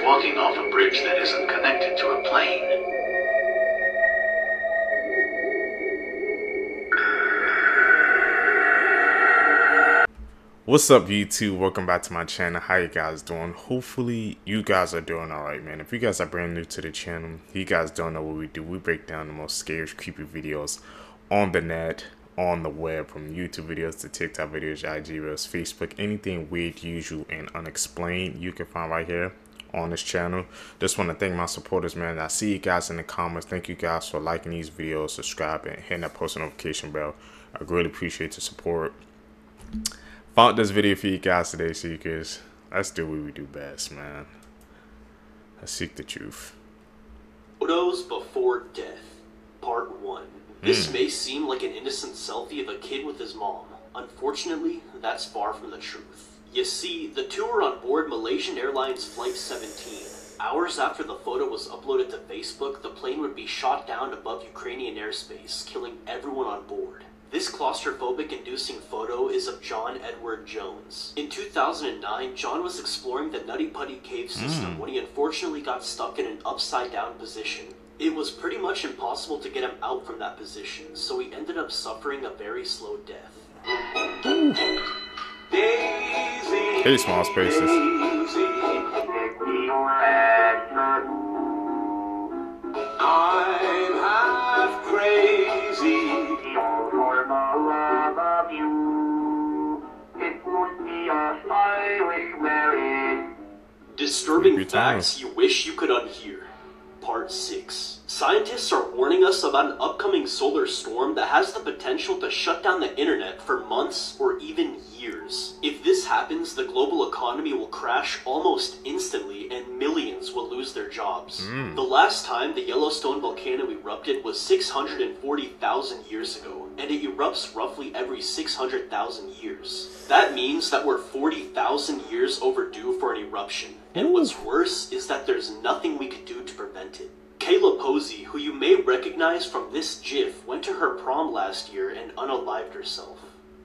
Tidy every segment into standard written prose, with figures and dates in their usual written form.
walking off a bridge that isn't connected to a plane. What's up, YouTube? Welcome back to my channel. How you guys doing? Hopefully you guys are doing alright, man. If you guys are brand new to the channel, you guys don't know what we do. We break down the most scary, creepy videos on the net, on the web, from YouTube videos to TikTok videos, IG videos, Facebook, anything weird, usual, and unexplained you can find right here on this channel. Just want to thank my supporters, man. I see you guys in the comments. Thank you guys for liking these videos, subscribing, and hitting that post notification bell. I really appreciate the support. Found this video for you guys today, seekers. Let's do what we do best, man. Let's seek the truth. Photos before death, part 1. This may seem like an innocent selfie of a kid with his mom. Unfortunately, that's far from the truth. You see, the two were on board Malaysian Airlines Flight 17. Hours after the photo was uploaded to Facebook, the plane would be shot down above Ukrainian airspace, killing everyone on board. This claustrophobic-inducing photo is of John Edward Jones. In 2009, John was exploring the Nutty Putty cave system when he unfortunately got stuck in an upside-down position. It was pretty much impossible to get him out from that position, so he ended up suffering a very slow death. Hey, small spaces. I'm half crazy. Disturbing facts you wish you could unhear. Part 6. Scientists are warning us about an upcoming solar storm that has the potential to shut down the internet for months or even years. If this happens, the global economy will crash almost instantly and millions will lose their jobs. The last time the Yellowstone volcano erupted was 640,000 years ago, and it erupts roughly every 600,000 years. That means that we're 40,000 years overdue for an eruption. And what's worse is that there's nothing we could do to prevent it. Kayla Posey, who you may recognize from this GIF, went to her prom last year and unalived herself.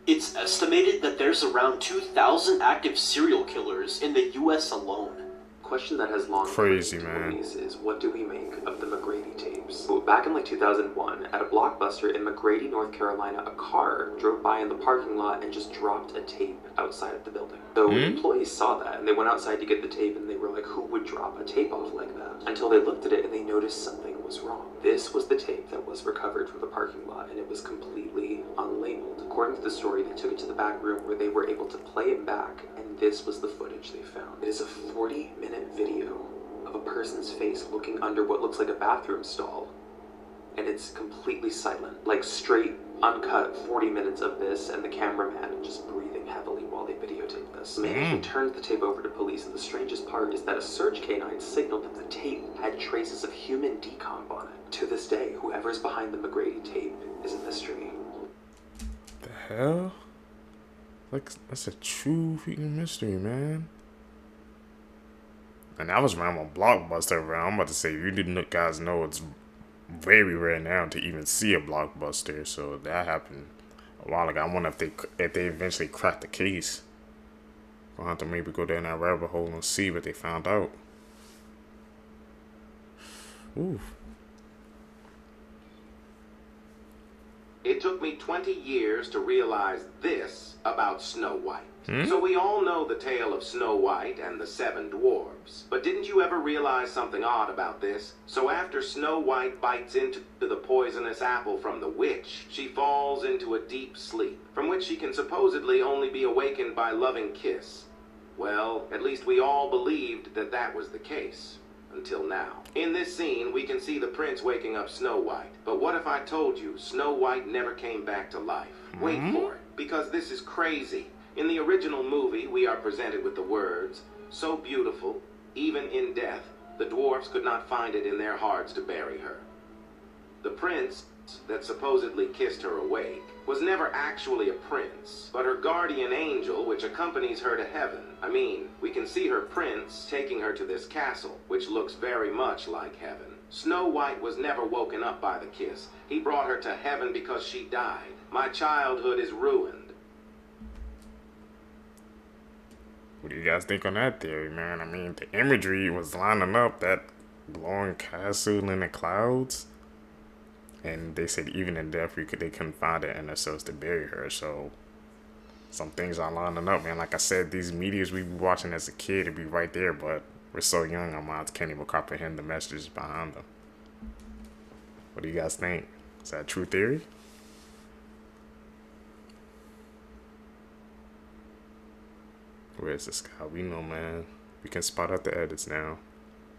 It's estimated that there's around 2,000 active serial killers in the US alone. Question that has long Crazy, been man. is what do we make of the McGrady tapes? Well, back in like 2001, at a Blockbuster in McGrady, North Carolina, a car drove by in the parking lot and just dropped a tape outside of the building. So employees saw that and they went outside to get the tape and they were like, who would drop a tape off like that? Until they looked at it and they noticed something was wrong. This was the tape that was recovered from the parking lot and it was completely unlabeled. According to the story, they took it to the back room where they were able to play it back, and this was the footage they found. It is a 40-minute video of a person's face looking under what looks like a bathroom stall, and it's completely silent, like straight, uncut 40 minutes of this, and the cameraman just breathing heavily while they videotape this. Management turned the tape over to police, and the strangest part is that a search canine signaled that the tape had traces of human decomp on it. To this day, whoever's behind the McGrady tape is a mystery. The hell? Like, that's a true freaking mystery, man. And I was around on Blockbuster around. I'm about to say, you didn't guys know it's very rare now to even see a Blockbuster. So that happened a while ago. I wonder if they eventually cracked the case. Gonna have to maybe go down that rabbit hole and see what they found out. Ooh. It took me 20 years to realize this about Snow White. So we all know the tale of Snow White and the 7 dwarves. But didn't you ever realize something odd about this? So after Snow White bites into the poisonous apple from the witch, she falls into a deep sleep, from which she can supposedly only be awakened by loving kiss. Well, at least we all believed that that was the case. Until now. In this scene, we can see the prince waking up Snow White. But what if I told you Snow White never came back to life? Wait for it, because this is crazy. In the original movie, we are presented with the words, "So beautiful, even in death, the dwarfs could not find it in their hearts to bury her." The prince that supposedly kissed her awake was never actually a prince, but her guardian angel which accompanies her to heaven. I mean, we can see her prince taking her to this castle, which looks very much like heaven. Snow White was never woken up by the kiss. He brought her to heaven because she died. My childhood is ruined. What do you guys think on that theory, man? I mean, the imagery was lining up, that glowing castle in the clouds. And they said even in death, they couldn't find the inner cells to bury her. So some things are lining up, man. Like I said, these meteors we be watching as a kid, it'd be right there, but we're so young, our minds can't even comprehend the messages behind them. What do you guys think? Is that a true theory? Where's this guy? We know, man. We can spot out the edits now.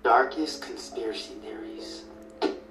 Darkest conspiracy theories.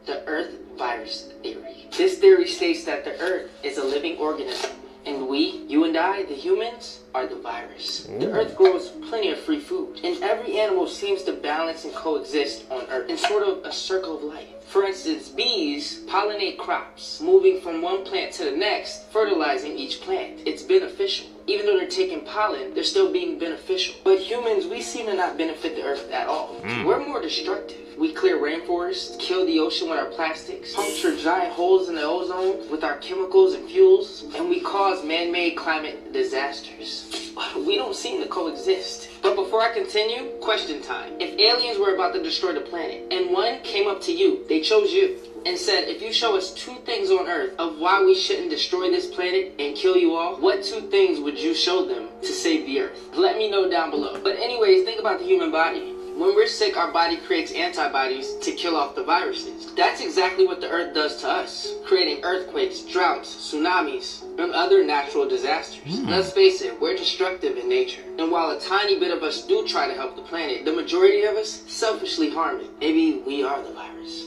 The Earth virus theory. This theory states that the Earth is a living organism, and we, you and I, the humans, are the virus. Ooh. The Earth grows plenty of free food, and every animal seems to balance and coexist on Earth in sort of a circle of life. For instance, bees pollinate crops, moving from one plant to the next, fertilizing each plant. It's beneficial. Even though they're taking pollen, they're still being beneficial. But humans, we seem to not benefit the Earth at all. We're more destructive. We clear rainforests, kill the ocean with our plastics, puncture giant holes in the ozone with our chemicals and fuels, and we cause man-made climate disasters. We don't seem to coexist. But before I continue, question time. If aliens were about to destroy the planet, and one came up to you, they chose you, and said, if you show us 2 things on Earth of why we shouldn't destroy this planet and kill you all, what 2 things would you show them to save the Earth? Let me know down below. But anyways, think about the human body. When we're sick, our body creates antibodies to kill off the viruses. That's exactly what the Earth does to us, creating earthquakes, droughts, tsunamis, and other natural disasters. Let's face it, we're destructive in nature. And while a tiny bit of us do try to help the planet, the majority of us selfishly harm it. Maybe we are the virus.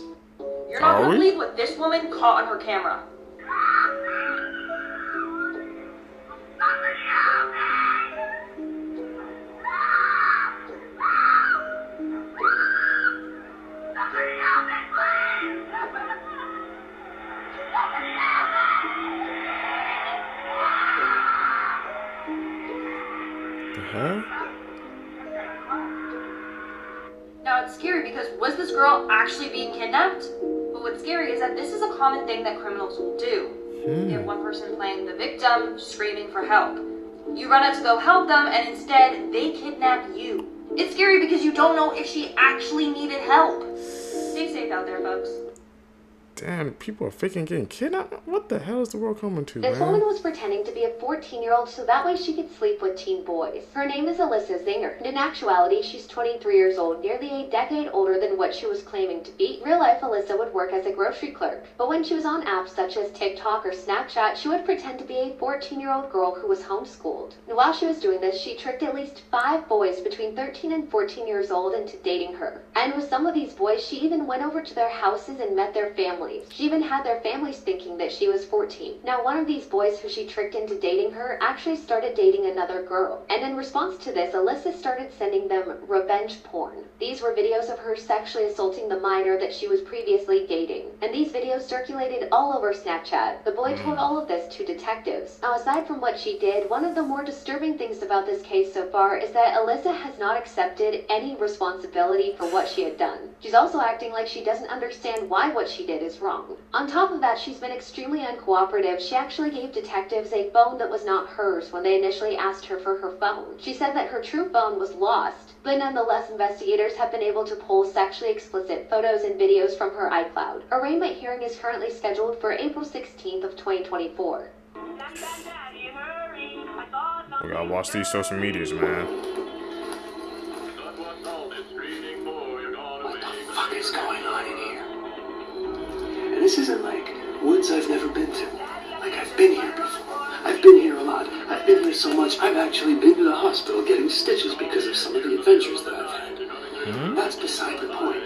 You're not gonna believe what this woman caught on her camera. Huh? Now it's scary because was this girl actually being kidnapped? But what's scary is that this is a common thing that criminals will do. You have one person playing the victim, screaming for help. You run out to go help them, and instead, they kidnap you. It's scary because you don't know if she actually needed help. Stay safe out there, folks. Damn, people are faking getting kidnapped? What the hell is the world coming to, This man? woman was pretending to be a 14-year-old so that way she could sleep with teen boys. Her name is Alyssa Zinger, and in actuality, she's 23 years old, nearly a decade older than what she was claiming to be. In real life, Alyssa would work as a grocery clerk, but when she was on apps such as TikTok or Snapchat, she would pretend to be a 14-year-old girl who was homeschooled. And while she was doing this, she tricked at least 5 boys between 13 and 14 years old into dating her. And with some of these boys, she even went over to their houses and met their families. She even had their families thinking that she was 14. Now, one of these boys who she tricked into dating her actually started dating another girl. And in response to this, Alyssa started sending them revenge porn. These were videos of her sexually assaulting the minor that she was previously dating. And these videos circulated all over Snapchat. The boy told all of this to detectives. Now, aside from what she did, one of the more disturbing things about this case so far is that Alyssa has not accepted any responsibility for what she had done. She's also acting like she doesn't understand why what she did is wrong. On top of that, she's been extremely uncooperative. She actually gave detectives a phone that was not hers when they initially asked her for her phone. She said that her true phone was lost, but nonetheless, investigators have been able to pull sexually explicit photos and videos from her iCloud. Her arraignment hearing is currently scheduled for April 16th of 2024. We gotta watch these social medias, man. What the fuck is going on in here? And this isn't like woods I've never been to. Like I've been here before. I've been here a lot. I've been here so much I've actually been to the hospital getting stitches because of some of the adventures that I've had. That's beside the point.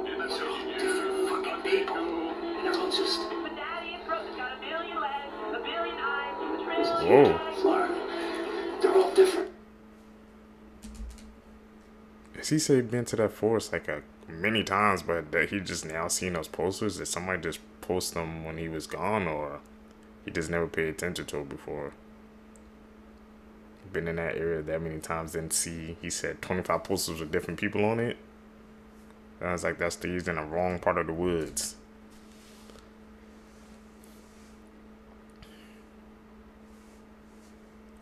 These are all different fucking people. And they're all just... Whoa. Florida. They're all different. Has he said been to that forest like many times, but that he just now seen those posters? Did somebody just post them when he was gone, or he just never paid attention to it before? Been in that area that many times, didn't see. He said 25 posters with different people on it. Sounds like that's he's in the wrong part of the woods.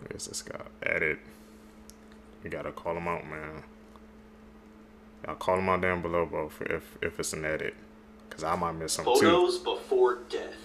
Where's this guy? Edit. We gotta call them out, man. Y'all call them out down below, bro, if it's an edit. Because I might miss something too. Photos before death.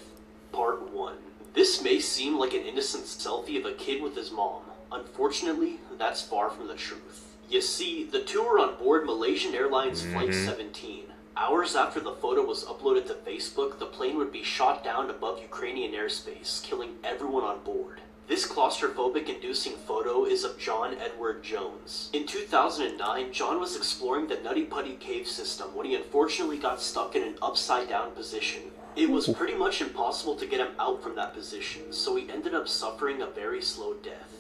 Part 1. This may seem like an innocent selfie of a kid with his mom. Unfortunately, that's far from the truth. You see, the two were on board Malaysian Airlines Flight 17. Hours after the photo was uploaded to Facebook, the plane would be shot down above Ukrainian airspace, killing everyone on board. This claustrophobic-inducing photo is of John Edward Jones. In 2009, John was exploring the Nutty Putty cave system when he unfortunately got stuck in an upside-down position. It was pretty much impossible to get him out from that position, so he ended up suffering a very slow death.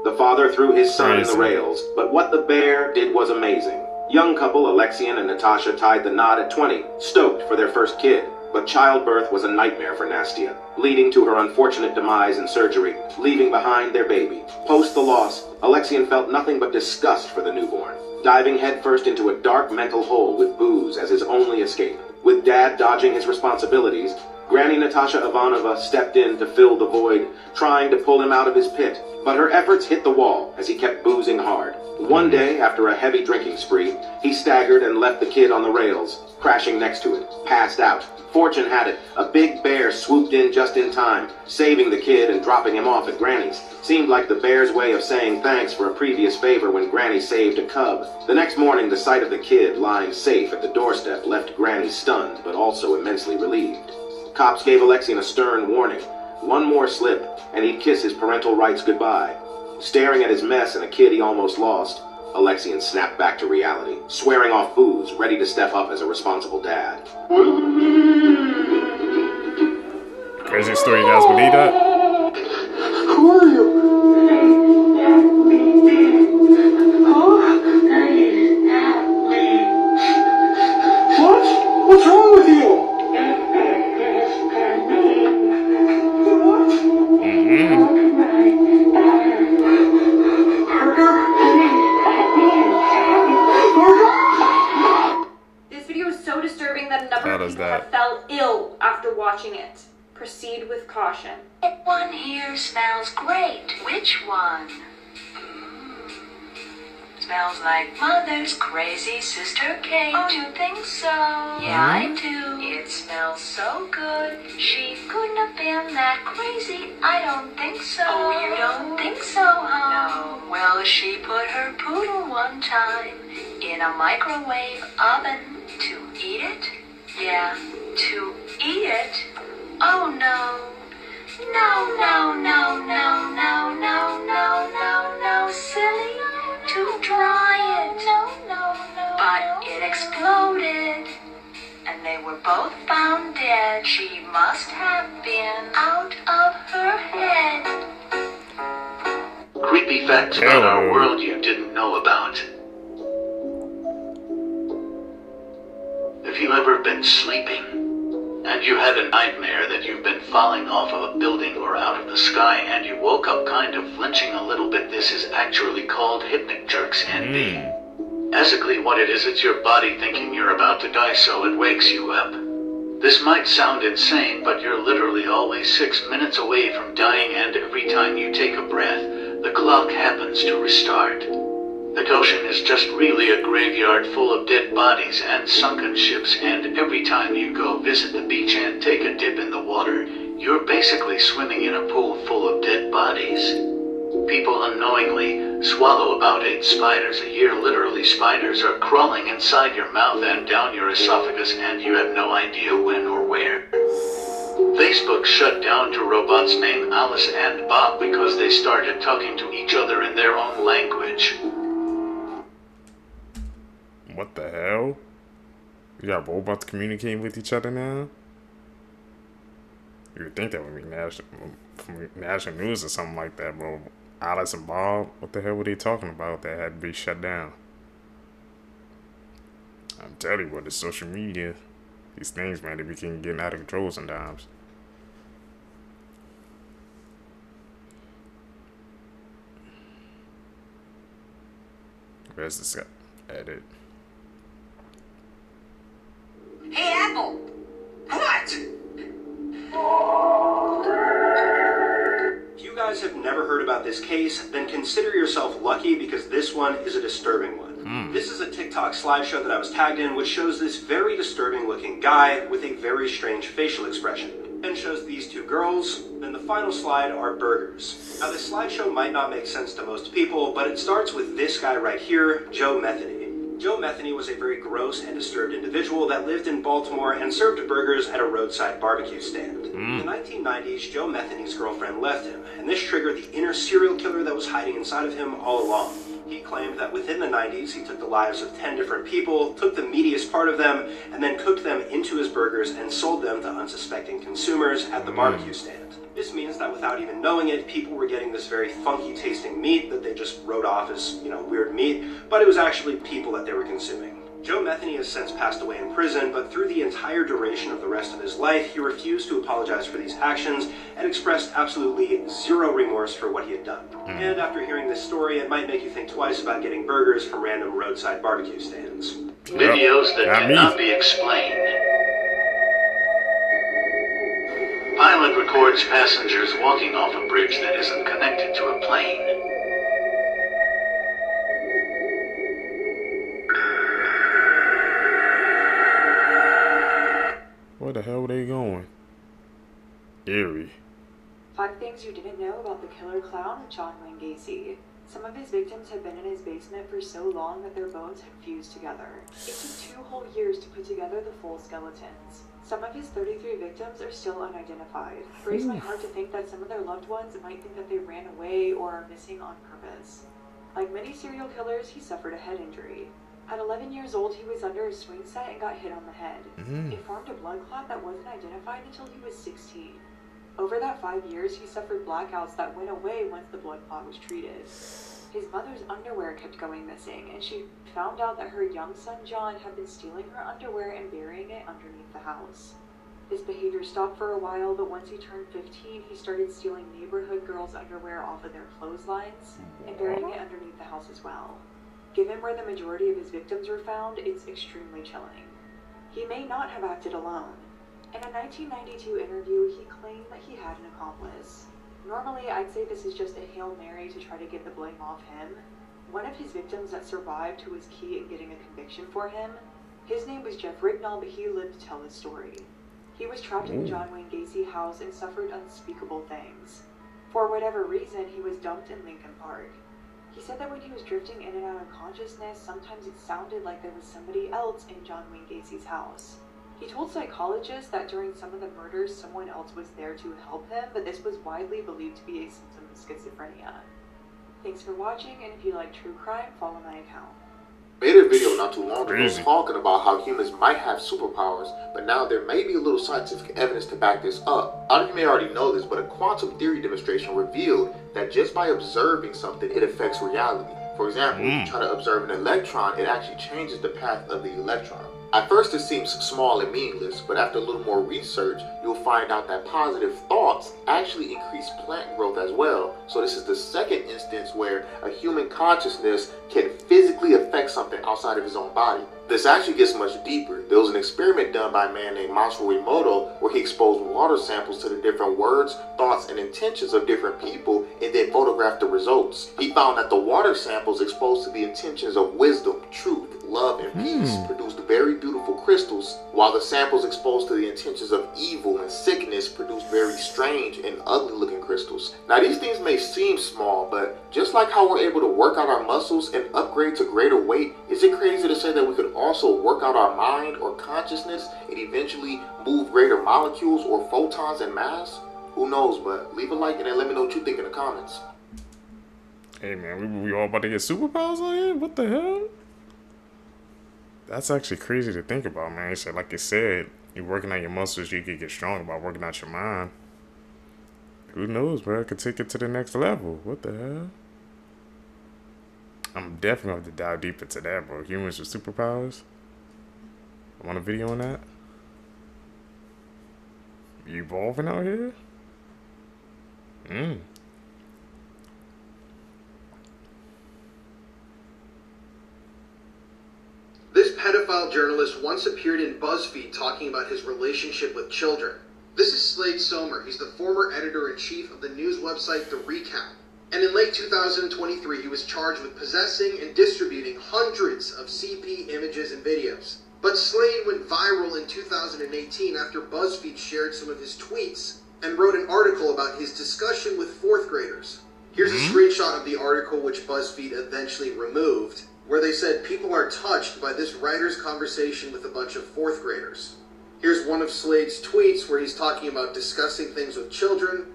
The father threw his son in the rails, but what the bear did was amazing. Young couple Alexian and Natasha tied the knot at 20, stoked for their first kid. But childbirth was a nightmare for Nastia, leading to her unfortunate demise in surgery, leaving behind their baby. Post the loss, Alexian felt nothing but disgust for the newborn, diving headfirst into a dark mental hole with booze as his only escape. With Dad dodging his responsibilities, Granny Natasha Ivanova stepped in to fill the void, trying to pull him out of his pit. But her efforts hit the wall as he kept boozing hard. One day, after a heavy drinking spree, he staggered and left the kid on the rails, crashing next to it, passed out. Fortune had it, a big bear swooped in just in time, saving the kid and dropping him off at Granny's. Seemed like the bear's way of saying thanks for a previous favor when Granny saved a cub. The next morning, the sight of the kid lying safe at the doorstep left Granny stunned, but also immensely relieved. Cops gave Alexian a stern warning. One more slip, and he'd kiss his parental rights goodbye. Staring at his mess and a kid he almost lost, Alexian snapped back to reality, swearing off booze, ready to step up as a responsible dad. Crazy story, you guys believe that? Who are you? Huh? What? What's wrong with you? This video is so disturbing that a number How of does people that- have fell ill after watching it. Proceed with caution. One here smells great. Which one? Smells like Mother's crazy sister Kate. Oh, you think so? Yeah, I do. It smells so good. She couldn't have been that crazy. I don't think so. Oh, you don't think so, huh? No. Well, she put her poodle one time in a microwave oven to eat it. Yeah, to eat it. Oh, no. No, no, no, no, no, no, no, no, no, silly. To dry it. No, no, no. But it exploded. And they were both found dead. She must have been out of her head. Creepy facts about our world you didn't know about. Have you ever been sleeping and you had a nightmare that you've been falling off of a building or out of the sky and you woke up kind of flinching a little bit? This is actually called hypnic jerks and basically what it is, it's your body thinking you're about to die, so it wakes you up. This might sound insane, but you're literally always 6 minutes away from dying, and every time you take a breath, the clock happens to restart. The ocean is just really a graveyard full of dead bodies and sunken ships, and every time you go visit the beach and take a dip in the water, you're basically swimming in a pool full of dead bodies. People unknowingly swallow about 8 spiders a year. Literally, spiders are crawling inside your mouth and down your esophagus, and you have no idea when or where. Facebook shut down 2 robots named Alice and Bob because they started talking to each other in their own language. What the hell? You got robots communicating with each other now? You would think that would be national news or something like that, bro. Alice and Bob, what the hell were they talking about that had to be shut down? I'm telling you what, it's social media. These things, man, they begin getting out of control sometimes. Where's this edit? Hey, Apple! You guys have never heard about this case, then consider yourself lucky because this one is a disturbing one. This is a TikTok slideshow that I was tagged in, which shows this very disturbing looking guy with a very strange facial expression. And shows these two girls, then the final slide are burgers. Now this slideshow might not make sense to most people, but it starts with this guy right here, Joe Metheny. Joe Metheny was a very gross and disturbed individual that lived in Baltimore and served burgers at a roadside barbecue stand. In the 1990s, Joe Metheny's girlfriend left him, and this triggered the inner serial killer that was hiding inside of him all along. He claimed that within the 90s, he took the lives of 10 different people, took the meatiest part of them, and then cooked them into his burgers and sold them to unsuspecting consumers at the barbecue stand. This means that without even knowing it, people were getting this very funky tasting meat that they just wrote off as, weird meat, but it was actually people that they were consuming. Joe Metheny has since passed away in prison, but through the entire duration of the rest of his life, he refused to apologize for these actions and expressed absolutely zero remorse for what he had done. And after hearing this story, it might make you think twice about getting burgers from random roadside barbecue stands. Videos that cannot be explained. Pilot records passengers walking off a bridge that isn't connected to a plane. Where the hell were they going? Eerie. 5 things you didn't know about the killer clown John Wayne Gacy. Some of his victims had been in his basement for so long that their bones had fused together. It took 2 whole years to put together the full skeletons. Some of his 33 victims are still unidentified. It breaks my heart to think that some of their loved ones might think that they ran away or are missing on purpose. Like many serial killers, he suffered a head injury. At 11 years old, he was under a swing set and got hit on the head. It formed a blood clot that wasn't identified until he was 16. Over that 5 years, he suffered blackouts that went away once the blood clot was treated. His mother's underwear kept going missing, and she found out that her young son John had been stealing her underwear and burying it underneath the house. His behavior stopped for a while, but once he turned 15, he started stealing neighborhood girls' underwear off of their clotheslines and burying it underneath the house as well. Given where the majority of his victims were found, it's extremely chilling. He may not have acted alone. In a 1992 interview, he claimed that he had an accomplice. Normally, I'd say this is just a Hail Mary to try to get the blame off him. One of his victims that survived, who was key in getting a conviction for him, his name was Jeff Rignall, but he lived to tell his story. He was trapped in the John Wayne Gacy house and suffered unspeakable things. For whatever reason, he was dumped in Lincoln Park. He said that when he was drifting in and out of consciousness, sometimes it sounded like there was somebody else in John Wayne Gacy's house. He told psychologists that during some of the murders, someone else was there to help him, but this was widely believed to be a symptom of schizophrenia. Thanks for watching, and if you like true crime, follow my account. Made a video not too long ago talking about how humans might have superpowers, but now there may be a little scientific evidence to back this up. I don't know if you may already know this, but a quantum theory demonstration revealed that just by observing something, it affects reality. For example, if you try to observe an electron, it actually changes the path of the electron. At first it seems small and meaningless, but after a little more research, you'll find out that positive thoughts actually increase plant growth as well. So this is the second instance where a human consciousness can physically affect something outside of his own body. This actually gets much deeper. There was an experiment done by a man named Masaru Emoto where he exposed water samples to the different words, thoughts, and intentions of different people and then photographed the results. He found that the water samples exposed to the intentions of wisdom, truth, love, and peace produced very beautiful crystals, while the samples exposed to the intentions of evil and sickness produced very strange and ugly looking crystals. Now these things may seem small, but just like how we're able to work out our muscles and upgrade to greater weight, is it crazy to say that we could also work out our mind or consciousness and eventually move greater molecules or photons in mass? Who knows, but leave a like and then let me know what you think in the comments. Hey man, we all about to get superpowers on here? What the hell? That's actually crazy to think about, man. He said, like you said, you're working out your muscles, you could get strong by working out your mind. Who knows, bro? It could take it to the next level. What the hell? I'm definitely going to have to dive deep into that, bro. Humans with superpowers? I want a video on that? You evolving out here? This pedophile journalist once appeared in BuzzFeed talking about his relationship with children. This is Slade Somer. He's the former editor-in-chief of the news website The Recount. And in late 2023, he was charged with possessing and distributing hundreds of CP images and videos. But Slade went viral in 2018 after BuzzFeed shared some of his tweets and wrote an article about his discussion with fourth graders. Here's a screenshot of the article which BuzzFeed eventually removed, where they said people are touched by this writer's conversation with a bunch of fourth graders. Here's one of Slade's tweets where he's talking about discussing things with children.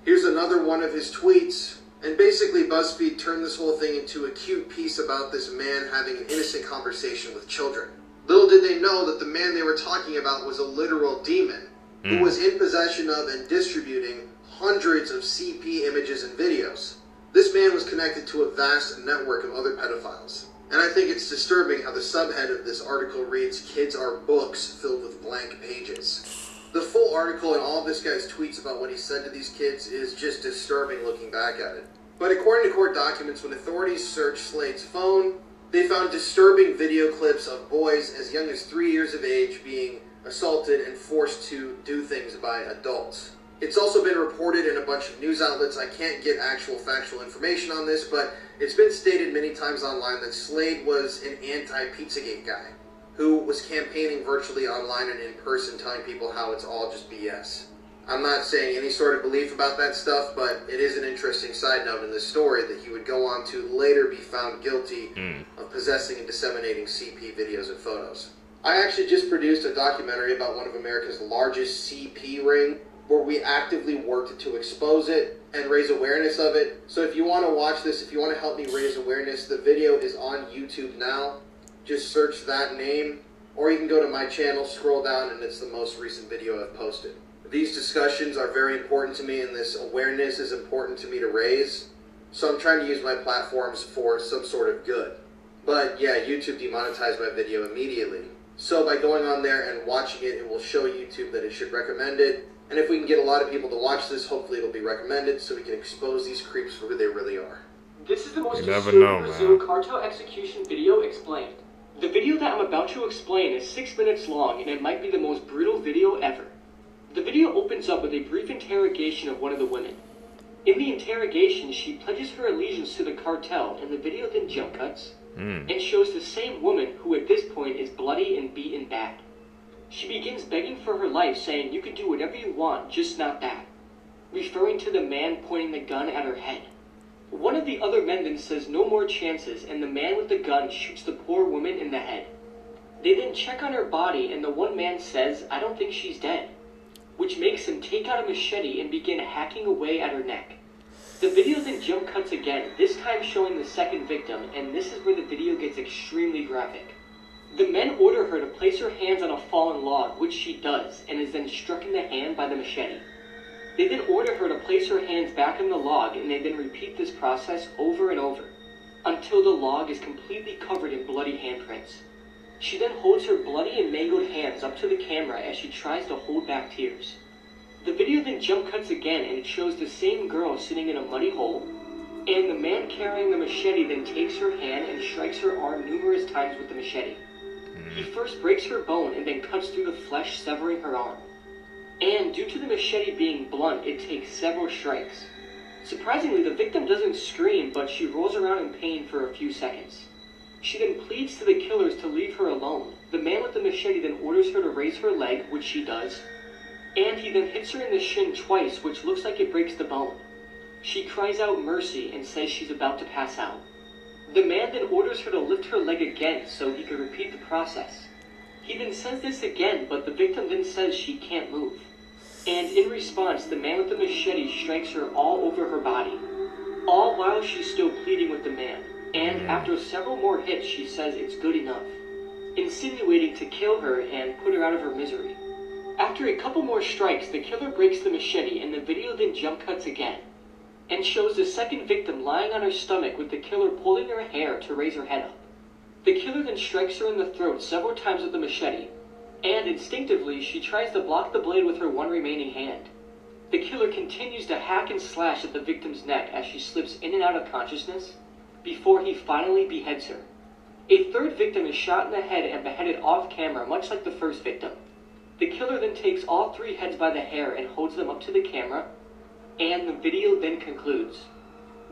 Here's another one of his tweets. And basically BuzzFeed turned this whole thing into a cute piece about this man having an innocent conversation with children. Little did they know that the man they were talking about was a literal demon who was in possession of and distributing hundreds of CP images and videos. This man was connected to a vast network of other pedophiles. And I think it's disturbing how the subhead of this article reads, "Kids are books filled with blank pages." The full article and all of this guy's tweets about what he said to these kids is just disturbing looking back at it. But according to court documents, when authorities searched Slade's phone, they found disturbing video clips of boys as young as 3 years of age being assaulted and forced to do things by adults. It's also been reported in a bunch of news outlets. I can't get actual factual information on this, but it's been stated many times online that Slade was an anti-Pizzagate guy who was campaigning virtually online and in person, telling people how it's all just BS. I'm not saying any sort of belief about that stuff, but it is an interesting side note in this story that he would go on to later be found guilty of possessing and disseminating CP videos and photos. I actually just produced a documentary about one of America's largest CP ring, where we actively worked to expose it and raise awareness of it. So if you want to watch this, if you want to help me raise awareness, the video is on YouTube now. Just search that name, or you can go to my channel, scroll down, and it's the most recent video I've posted. These discussions are very important to me, and this awareness is important to me to raise. So I'm trying to use my platforms for some sort of good. But yeah, YouTube demonetized my video immediately. So by going on there and watching it, it will show YouTube that it should recommend it. And if we can get a lot of people to watch this, hopefully it'll be recommended so we can expose these creeps for who they really are. This is the most disturbing Brazil cartel execution video explained. The video that I'm about to explain is 6 minutes long, and it might be the most brutal video ever. The video opens up with a brief interrogation of one of the women. In the interrogation, she pledges her allegiance to the cartel, and the video then jump cuts and shows the same woman who at this point is bloody and beaten bad. She begins begging for her life, saying, "You can do whatever you want, just not that," referring to the man pointing the gun at her head. One of the other men then says no more chances, and the man with the gun shoots the poor woman in the head. They then check on her body, and the one man says, "I don't think she's dead," which makes him take out a machete and begin hacking away at her neck. The video then jump cuts again, this time showing the second victim, and this is where the video gets extremely graphic. The men order her to place her hands on a fallen log, which she does, and is then struck in the hand by the machete. They then order her to place her hands back on the log, and they then repeat this process over and over, until the log is completely covered in bloody handprints. She then holds her bloody and mangled hands up to the camera as she tries to hold back tears. The video then jump cuts again, and it shows the same girl sitting in a muddy hole, and the man carrying the machete then takes her hand and strikes her arm numerous times with the machete. He first breaks her bone and then cuts through the flesh, severing her arm. And due to the machete being blunt, it takes several strikes. Surprisingly, the victim doesn't scream, but she rolls around in pain for a few seconds. She then pleads to the killers to leave her alone. The man with the machete then orders her to raise her leg, which she does, and he then hits her in the shin twice, which looks like it breaks the bone. She cries out mercy and says she's about to pass out. The man then orders her to lift her leg again so he could repeat the process. He then says this again, but the victim then says she can't move. And in response, the man with the machete strikes her all over her body, all while she's still pleading with the man. And after several more hits, she says it's good enough, insinuating to kill her and put her out of her misery. After a couple more strikes, the killer breaks the machete, and the video then jump cuts again, and shows the second victim lying on her stomach with the killer pulling her hair to raise her head up. The killer then strikes her in the throat several times with the machete, and instinctively she tries to block the blade with her one remaining hand. The killer continues to hack and slash at the victim's neck as she slips in and out of consciousness before he finally beheads her. A third victim is shot in the head and beheaded off camera, much like the first victim. The killer then takes all three heads by the hair and holds them up to the camera, and the video then concludes.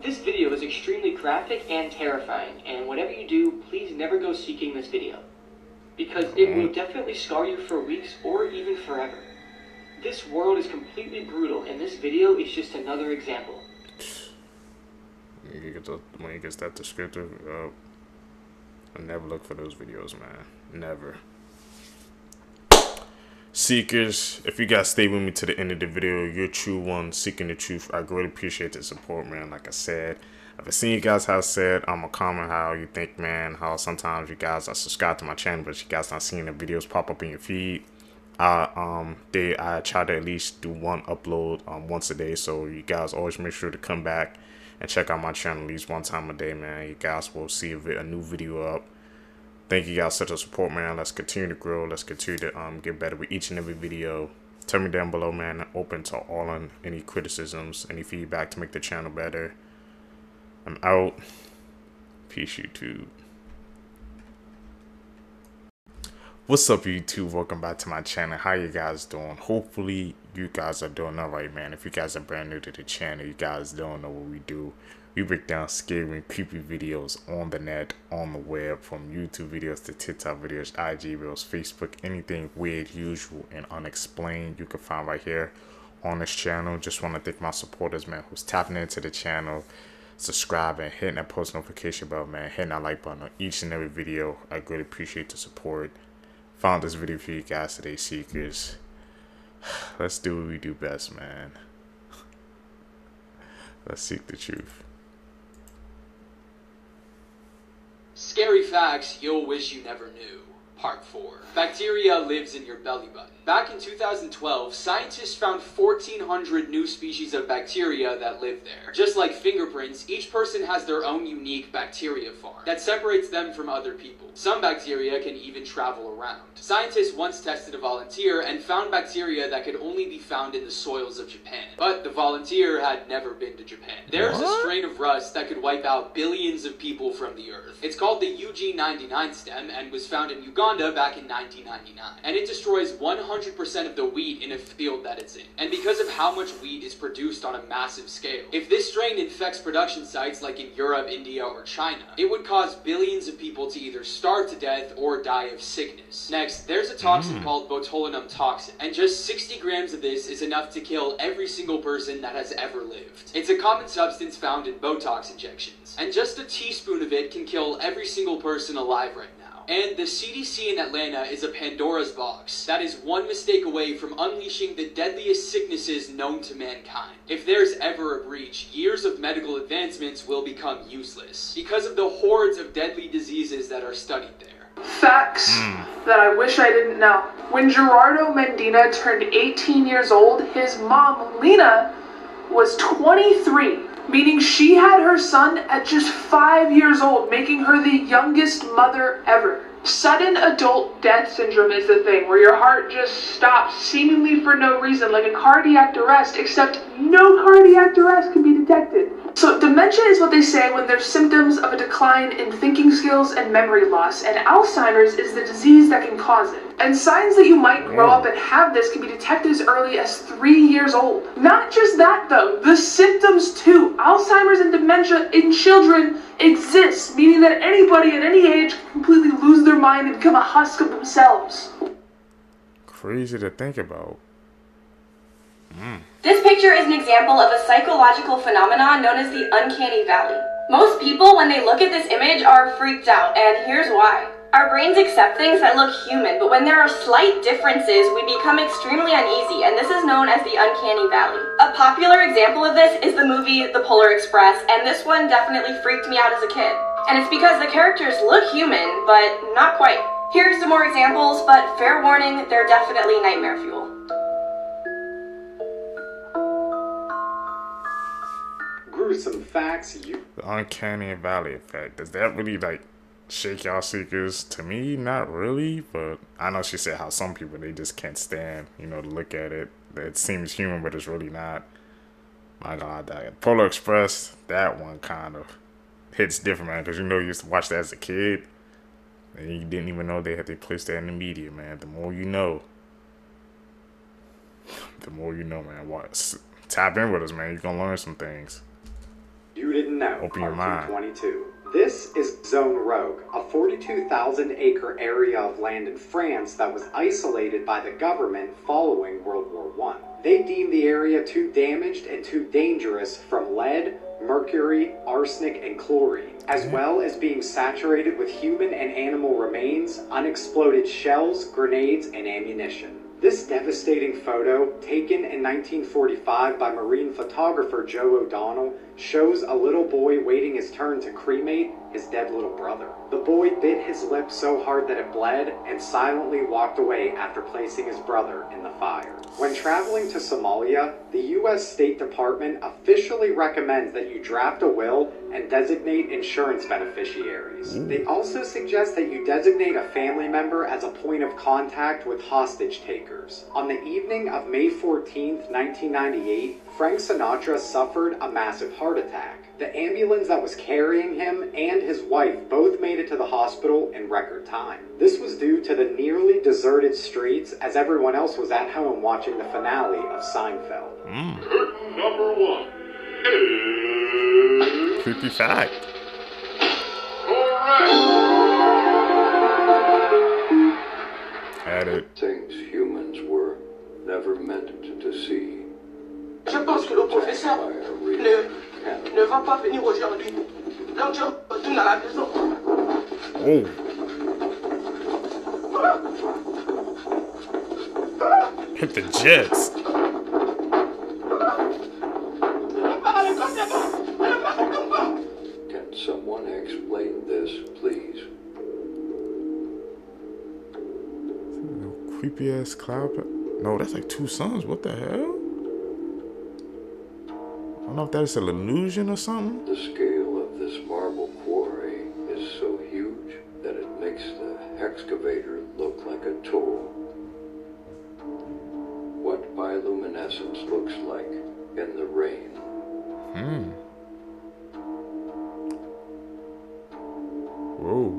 This video is extremely graphic and terrifying, and whatever you do, please never go seeking this video, because it will definitely scar you for weeks or even forever. This world is completely brutal, and this video is just another example. When you get that descriptive, I never look for those videos, man. Never. Seekers, if you guys stay with me to the end of the video, you're a true one seeking the truth. I greatly appreciate the support, man. Like I said, I've seen you guys have said, I'm a comment how you think, man, how sometimes you guys are subscribed to my channel, but you guys not seeing the videos pop up in your feed. I try to at least do one upload once a day, so you guys always make sure to come back and check out my channel at least one time a day, man. You guys will see a new video up. Thank you guys for the support, man. Let's continue to grow. Let's continue to get better with each and every video. Tell me down below, man. I'm open to all on any criticisms, any feedback to make the channel better. I'm out. Peace, YouTube. What's up, YouTube? Welcome back to my channel. How you guys doing? Hopefully you guys are doing all right, man. If you guys are brand new to the channel, you guys don't know what we do. We break down scary and creepy videos on the net, on the web, from YouTube videos to TikTok videos, IG videos, Facebook, anything weird, usual, and unexplained you can find right here on this channel. Just want to thank my supporters, man, who's tapping into the channel, subscribing, hitting that post notification bell, man, hitting that like button on each and every video. I greatly appreciate the support. Found this video for you guys today, Seekers. Let's do what we do best, man. Let's seek the truth. Scary facts you'll wish you never knew. Part 4. Bacteria lives in your belly button. Back in 2012, scientists found 1,400 new species of bacteria that live there. Just like fingerprints, each person has their own unique bacteria farm that separates them from other people. Some bacteria can even travel around. Scientists once tested a volunteer and found bacteria that could only be found in the soils of Japan. But the volunteer had never been to Japan. There's a strain of rust that could wipe out billions of people from the earth. It's called the UG99 stem and was found in Uganda back in 1999. And it destroys 100% of the wheat in a field that it's in. And because of how much wheat is produced on a massive scale, if this strain infects production sites like in Europe, India, or China, it would cause billions of people to either starve to death or die of sickness. Next, there's a toxin called botulinum toxin, and just 60 grams of this is enough to kill every single person that has ever lived. It's a common substance found in Botox injections, and just a teaspoon of it can kill every single person alive right now. And the CDC in Atlanta is a Pandora's box that is one mistake away from unleashing the deadliest sicknesses known to mankind. If there's ever a breach, years of medical advancements will become useless because of the hordes of deadly diseases that are studied there. Facts that I wish I didn't know. When Gerardo Mendina turned 18 years old, his mom, Lena, was 23. Meaning she had her son at just 5 years old, making her the youngest mother ever. Sudden adult death syndrome is the thing, where your heart just stops seemingly for no reason, like a cardiac arrest, except no cardiac arrest can be detected. So dementia is what they say when there's symptoms of a decline in thinking skills and memory loss, and Alzheimer's is the disease that can cause it. And signs that you might grow up and have this can be detected as early as 3 years old. Not just that though, the symptoms too. Alzheimer's and dementia in children exists, meaning that anybody at any age can completely lose their mind and become a husk of themselves. Crazy to think about. This picture is an example of a psychological phenomenon known as the uncanny valley. Most people, when they look at this image, are freaked out, and here's why. Our brains accept things that look human, but when there are slight differences, we become extremely uneasy, and this is known as the uncanny valley. A popular example of this is the movie The Polar Express, and this one definitely freaked me out as a kid. And it's because the characters look human, but not quite. Here's some more examples, but fair warning, they're definitely nightmare fuel. Gruesome facts The uncanny valley effect. Does that really like shake y'all, Seekers? To me, not really, but I know she said how some people, they just can't stand, you know, to look at it. It seems human, but it's really not. My God, that Polar Express, that one kind of hits different, man, because you know you used to watch that as a kid, and you didn't even know they placed that in the media, man. The more you know. The more you know, man. Tap in with us, man. You're going to learn some things. you didn't Didn't Know, Open your Part mind. 222. This is Zone Rogue, a 42,000-acre area of land in France that was isolated by the government following World War I. They deemed the area too damaged and too dangerous from lead, mercury, arsenic, and chlorine, as well as being saturated with human and animal remains, unexploded shells, grenades, and ammunition. This devastating photo, taken in 1945 by marine photographer Joe O'Donnell, shows a little boy waiting his turn to cremate his dead little brother. The boy bit his lip so hard that it bled and silently walked away after placing his brother in the fire. When traveling to Somalia, the U.S. State Department officially recommends that you draft a will and designate insurance beneficiaries. They also suggest that you designate a family member as a point of contact with hostage takers. On the evening of May 14, 1998, Frank Sinatra suffered a massive heart attack. The ambulance that was carrying him and his wife both made it to the hospital in record time. This was due to the nearly deserted streets as everyone else was at home watching the finale of Seinfeld. Curtain number 1. Creepy fact. Had it. Things humans were never meant to see. Je pense que le professeur ne va pas venir aujourd'hui. Donc je retourne à la maison. Oh. Hit the jets. Can someone explain this, please? Creepy ass cloud. No, that's like two suns. What the hell? I don't know if that's an illusion or something. The scale of this marble quarry is so huge that it makes the excavator look like a tool. What bioluminescence looks like in the rain. Whoa.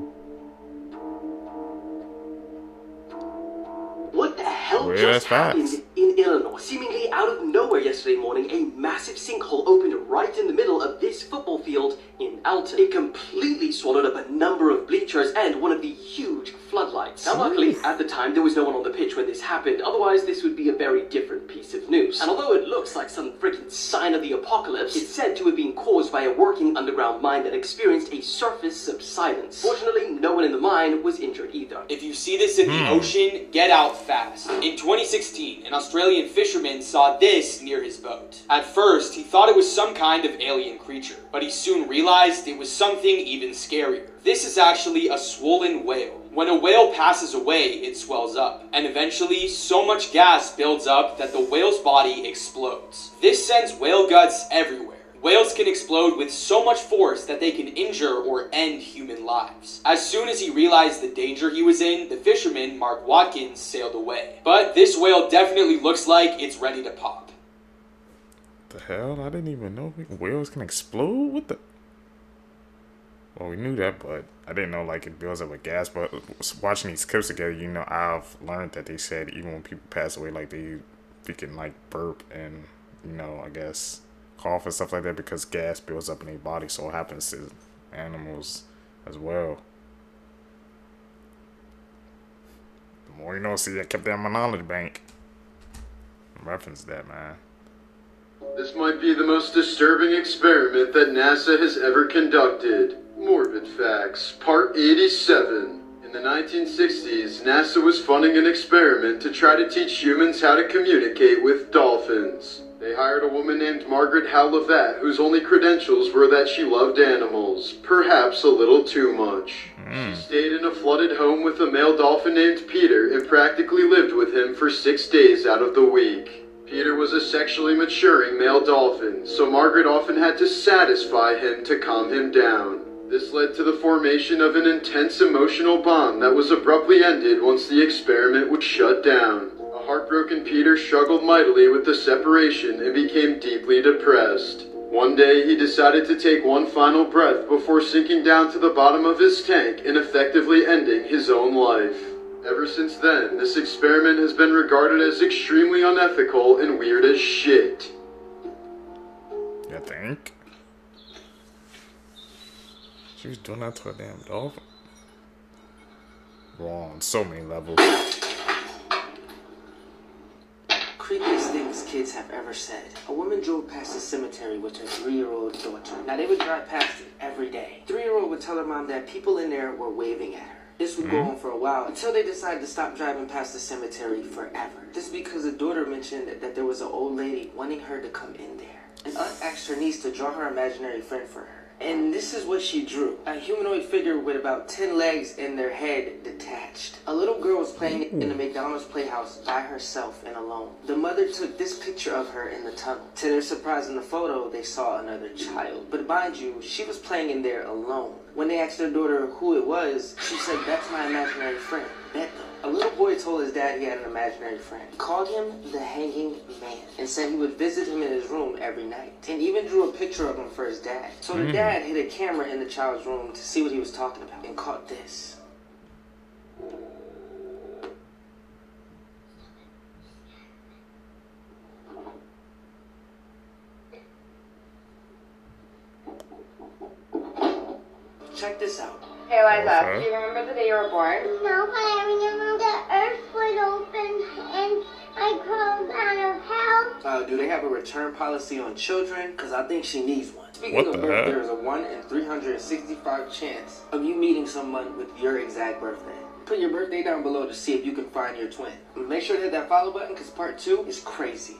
What the hell Well, just that's facts. happened in Illinois? Seemingly out of nowhere yesterday morning, a massive sinkhole opened right in the middle of this football field in Alton. It completely swallowed up a number of bleachers and one of the huge floodlights. Now luckily, at the time, there was no one on the pitch when this happened, otherwise this would be a very different piece of news. And although it looks like some freaking sign of the apocalypse, it's said to have been caused by a working underground mine that experienced a surface subsidence. Fortunately, no one in the mine was injured either. If you see this in the ocean, get out fast. In 2016, an Australian fisherman saw this near his boat. At first, he thought it was some kind of alien creature, but he soon realized it was something even scarier. This is actually a swollen whale. When a whale passes away, it swells up, and eventually so much gas builds up that the whale's body explodes. This sends whale guts everywhere. Whales can explode with so much force that they can injure or end human lives. As soon as he realized the danger he was in, the fisherman, Mark Watkins, sailed away. But this whale definitely looks like it's ready to pop. The hell? I didn't even know whales can explode? What the? Well, we knew that, but I didn't know like it builds up with gas. But watching these clips together, you know, I've learned that they said even when people pass away, like they can like burp and, you know, I guess cough and stuff like that because gas builds up in their body. So it happens to animals as well. The more you know, see, I kept that in my knowledge bank. Reference that, man. This might be the most disturbing experiment that NASA has ever conducted. Morbid Facts, Part 87. In the 1960s, NASA was funding an experiment to try to teach humans how to communicate with dolphins. They hired a woman named Margaret Howlett, whose only credentials were that she loved animals, perhaps a little too much. She stayed in a flooded home with a male dolphin named Peter and practically lived with him for 6 days out of the week. Peter was a sexually maturing male dolphin, so Margaret often had to satisfy him to calm him down. This led to the formation of an intense emotional bond that was abruptly ended once the experiment was shut down. A heartbroken Peter struggled mightily with the separation and became deeply depressed. One day, he decided to take one final breath before sinking down to the bottom of his tank and effectively ending his own life. Ever since then, this experiment has been regarded as extremely unethical and weird as shit. You think? She was doing that to a damn dolphin. Wrong on so many levels. Creepiest things kids have ever said. A woman drove past the cemetery with her 3-year-old daughter. Now they would drive past it every day. 3-year-old would tell her mom that people in there were waving at her. This would go on for a while until they decided to stop driving past the cemetery forever. This is because the daughter mentioned that there was an old lady wanting her to come in there. An aunt asked her niece to draw her imaginary friend for her. And this is what she drew. A humanoid figure with about 10 legs and their head detached. A little girl was playing in the McDonald's playhouse by herself and alone. The mother took this picture of her in the tunnel. To their surprise, in the photo, they saw another child. But mind you, she was playing in there alone. When they asked their daughter who it was, she said, "That's my imaginary friend, Beto." A little boy told his dad he had an imaginary friend. He called him the Hanging Man and said he would visit him in his room every night, and even drew a picture of him for his dad. So the dad hid a camera in the child's room to see what he was talking about and caught this. Check this out. Hey Liza, do you remember the day you were born? No, but I remember the earth split open and I crawled out of hell. Do they have a return policy on children? Because I think she needs one. Speaking What of the birth, heck? there is a 1 in 365 chance of you meeting someone with your exact birthday. Put your birthday down below to see if you can find your twin. Make sure to hit that follow button because part 2 is crazy.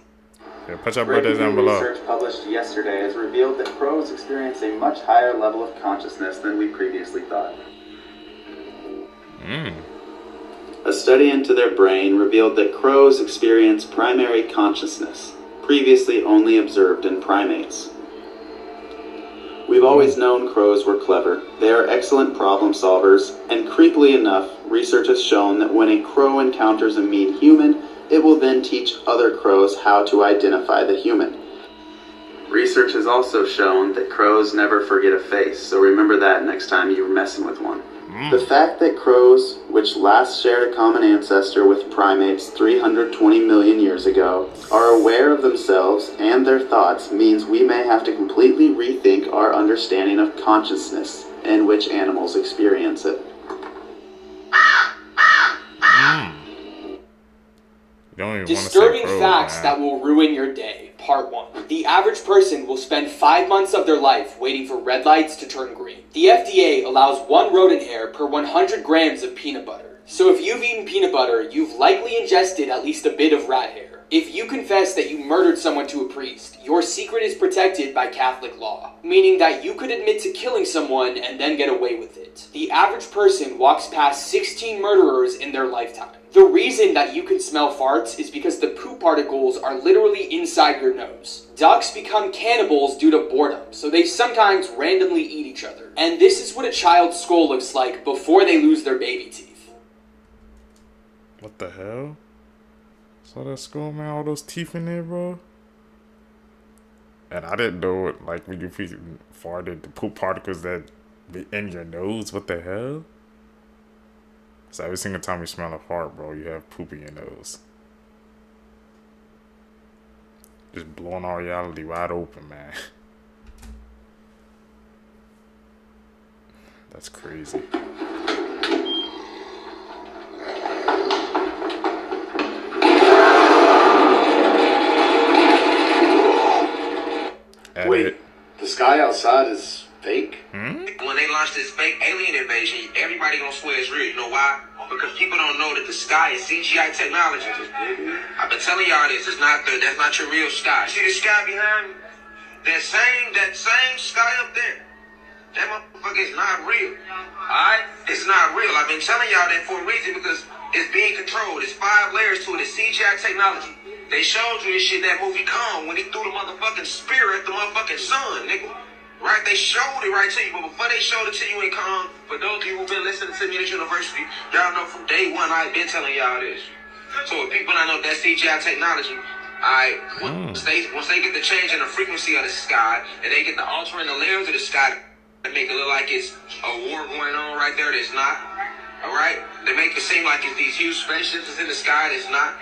Yeah, put your birthdays down below. Research published yesterday has revealed that crows experience a much higher level of consciousness than we previously thought. A study into their brain revealed that crows experience primary consciousness, previously only observed in primates. We've always known crows were clever. They are excellent problem solvers, and creepily enough, research has shown that when a crow encounters a mean human, it will then teach other crows how to identify the human. Research has also shown that crows never forget a face, so remember that next time you're messing with one. The fact that crows, which last shared a common ancestor with primates 320 million years ago, are aware of themselves and their thoughts means we may have to completely rethink our understanding of consciousness and which animals experience it. Disturbing facts that will ruin your day. Part 1. The average person will spend 5 months of their life waiting for red lights to turn green. The FDA allows 1 rodent hair per 100 grams of peanut butter. So if you've eaten peanut butter, you've likely ingested at least a bit of rat hair. If you confess that you murdered someone to a priest, your secret is protected by Catholic law, meaning that you could admit to killing someone and then get away with it. The average person walks past 16 murderers in their lifetime. The reason that you can smell farts is because the poop particles are literally inside your nose. Ducks become cannibals due to boredom, so they sometimes randomly eat each other. And this is what a child's skull looks like before they lose their baby teeth. What the hell? Saw that skull, man? All those teeth in there, bro? And I didn't know it, like, when you farted, the poop particles that be in your nose. What the hell? So every single time you smell a fart, bro, you have poop in your nose. Just blowing our reality wide open, man. That's crazy. Wait, the sky outside is fake? When they launch this fake alien invasion, everybody gonna swear it's real. You know why? Because people don't know that the sky is CGI technology. I've been telling y'all this. That's not your real sky. See the sky behind me? That same sky up there. That motherfucker is not real. Alright? It's not real. I've been telling y'all that for a reason because it's being controlled. There's 5 layers to it. It's CGI technology. They showed you this shit in that movie Kong when he threw the motherfucking spear at the motherfucking sun, nigga. Right? They showed it right to you, but before they showed it to you in Kong, for those of you who've been listening to me at university, y'all know from day one I've been telling y'all this. So if people not know that CGI technology, alright, once they get the change in the frequency of the sky, and they get the altering the layers of the sky to make it look like it's a war going on right there that's not. Alright? They make it seem like it's these huge spaceships that's in the sky that's not.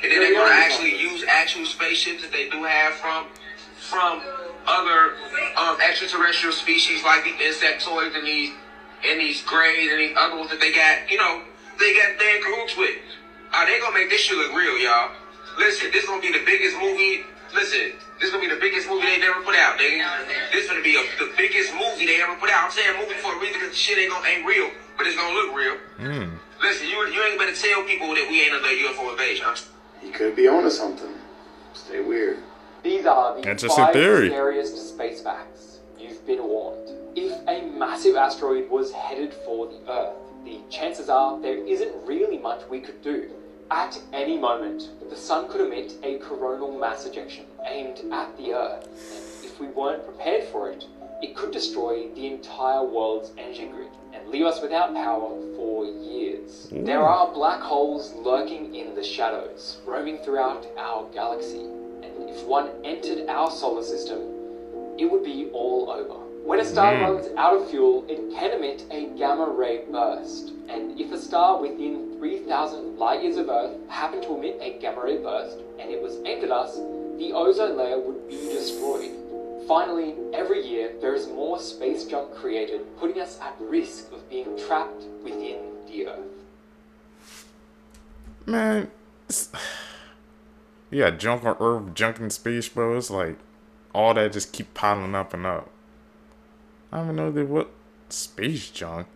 And then they're gonna actually use actual spaceships that they do have from other extraterrestrial species like these insectoids and these greys and these other ones that they got, they in cahoots with. They gonna make this shit look real, y'all. Listen, this gonna be the biggest movie. Listen, this gonna be the biggest movie they never put out, nigga. This gonna be the biggest movie they ever put out. I'm saying movie for a reason because the shit ain't real, but it's gonna look real. Listen, you ain't better tell people that we ain't under UFO invasion. He could be onto something. Stay weird. These are the Interesting 5 theory. scariest space facts. You've been warned. If a massive asteroid was headed for the Earth, the chances are there isn't really much we could do. At any moment, the sun could emit a coronal mass ejection aimed at the Earth, and if we weren't prepared for it, it could destroy the entire world's energy grid and leave us without power for years. There are black holes lurking in the shadows, roaming throughout our galaxy, and if one entered our solar system, it would be all over. When a star runs out of fuel, it can emit a gamma ray burst, and if a star within 3,000 light years of Earth happened to emit a gamma ray burst, and it was aimed at us, the ozone layer would be destroyed. Finally, every year there is more space junk created, putting us at risk of being trapped within the Earth. Man, you got junk on Earth, junk in space, bro. It's like all that just keep piling up and up. I don't even know there was space junk.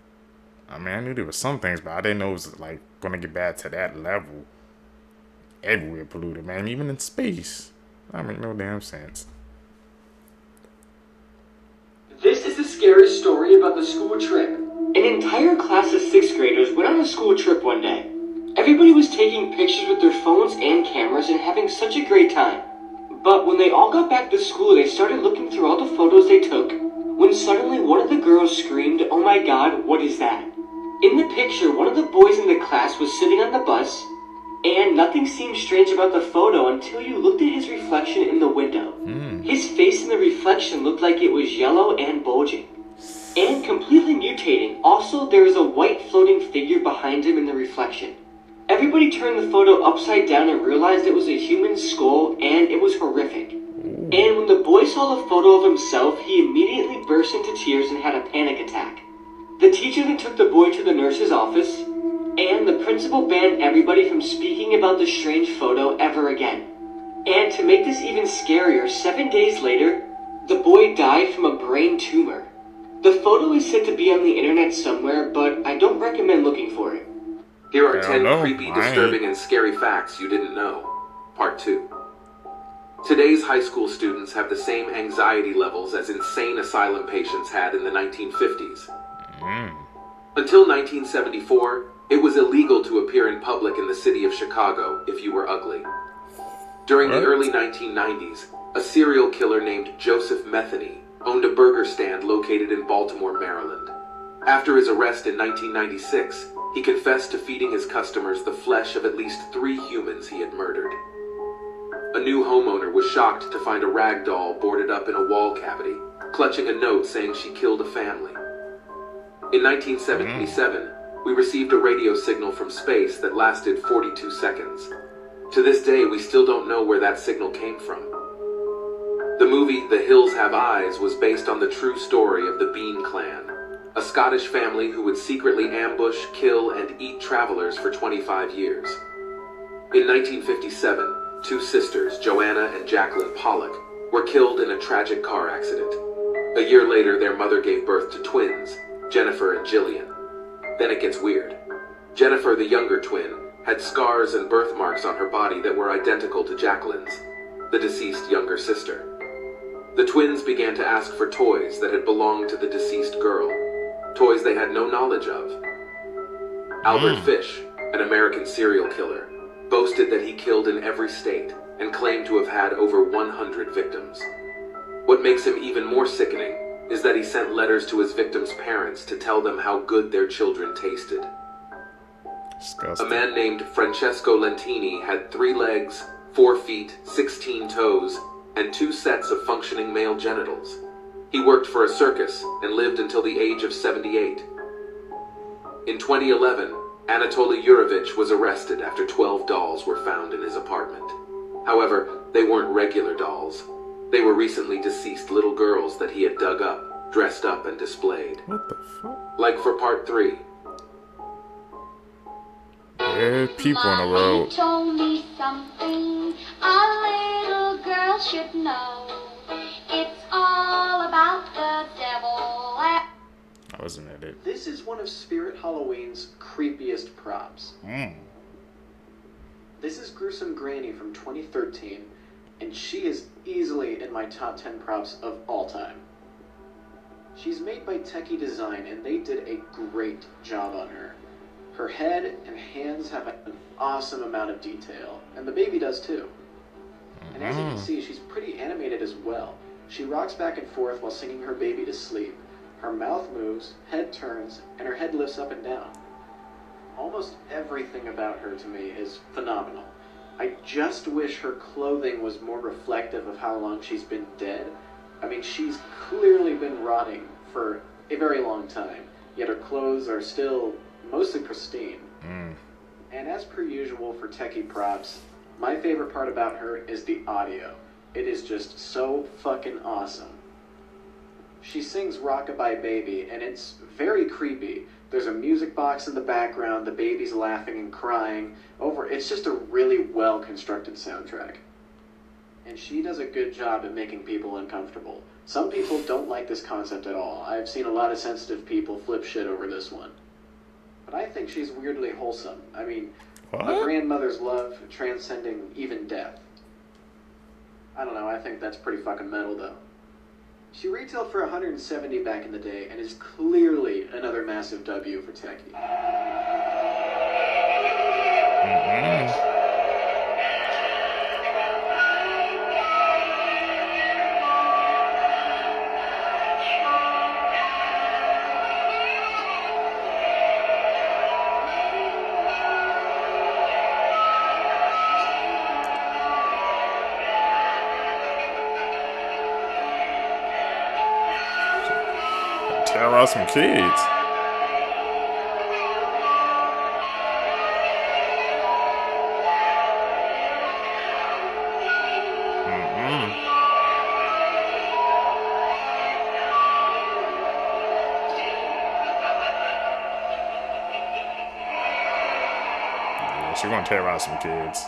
I mean, I knew there was some things, but I didn't know it was like gonna get bad to that level. Everywhere polluted, man. Even in space. That make no damn sense. This is the scariest story about the school trip. An entire class of 6th graders went on a school trip one day. Everybody was taking pictures with their phones and cameras and having such a great time. But when they all got back to school, they started looking through all the photos they took, when suddenly one of the girls screamed, "Oh my god, what is that?" In the picture, one of the boys in the class was sitting on the bus, and nothing seemed strange about the photo until you looked at his reflection in the window. His face in the reflection looked like it was yellow and bulging, and completely mutating. Also, there was a white floating figure behind him in the reflection. Everybody turned the photo upside down and realized it was a human skull, and it was horrific. And when the boy saw the photo of himself, he immediately burst into tears and had a panic attack. The teacher then took the boy to the nurse's office, and the principal banned everybody from speaking about the strange photo ever again. And to make this even scarier, 7 days later, the boy died from a brain tumor. The photo is said to be on the internet somewhere, but I don't recommend looking for it. Here are 10 creepy, disturbing, and scary facts you didn't know. Part 2. Today's high school students have the same anxiety levels as insane asylum patients had in the 1950s. Until 1974, it was illegal to appear in public in the city of Chicago if you were ugly. During the early 1990s, a serial killer named Joseph Metheny owned a burger stand located in Baltimore, Maryland. After his arrest in 1996, he confessed to feeding his customers the flesh of at least 3 humans he had murdered. A new homeowner was shocked to find a rag doll boarded up in a wall cavity, clutching a note saying she killed a family. In 1977, we received a radio signal from space that lasted 42 seconds. To this day, we still don't know where that signal came from. The movie The Hills Have Eyes was based on the true story of the Bean Clan, a Scottish family who would secretly ambush, kill, and eat travelers for 25 years. In 1957, 2 sisters, Joanna and Jacqueline Pollock, were killed in a tragic car accident. A year later, their mother gave birth to twins, Jennifer and Jillian. Then it gets weird. Jennifer, the younger twin, had scars and birthmarks on her body that were identical to Jacqueline's, the deceased younger sister. The twins began to ask for toys that had belonged to the deceased girl, toys they had no knowledge of. Albert Fish, an American serial killer, boasted that he killed in every state and claimed to have had over 100 victims. What makes him even more sickening is that he sent letters to his victims' parents to tell them how good their children tasted. Disgusting. A man named Francesco Lentini had 3 legs, 4 feet, 16 toes, and 2 sets of functioning male genitals. He worked for a circus and lived until the age of 78. In 2011, Anatoly Yurovich was arrested after 12 dolls were found in his apartment. However, they weren't regular dolls. They were recently deceased little girls that he had dug up, dressed up, and displayed. What the fuck? Like for part 3. Yeah, people on the road. Told me something a little girl should know. It's all about the devil. That wasn't it. This is one of Spirit Halloween's creepiest props. This is Gruesome Granny from 2013, and she is easily in my top 10 props of all time. She's made by Techie Design, and they did a great job on her. Her head and hands have an awesome amount of detail, and the baby does too. And as you can see, she's pretty animated as well. She rocks back and forth while singing her baby to sleep. Her mouth moves, head turns, and her head lifts up and down. Almost everything about her to me is phenomenal. I just wish her clothing was more reflective of how long she's been dead. I mean, she's clearly been rotting for a very long time, yet her clothes are still mostly pristine. And as per usual for techie props, my favorite part about her is the audio. It is just so fucking awesome. She sings Rockabye Baby, and it's very creepy. There's a music box in the background, the baby's laughing and crying. It's just a really well-constructed soundtrack. And she does a good job at making people uncomfortable. Some people don't like this concept at all. I've seen a lot of sensitive people flip shit over this one. But I think she's weirdly wholesome. I mean, a grandmother's love transcending even death. I don't know, I think that's pretty fucking metal though. She retailed for $170 back in the day and is clearly another massive W for Techie. Tell us some kids. Yeah, she's gonna terrorize some kids.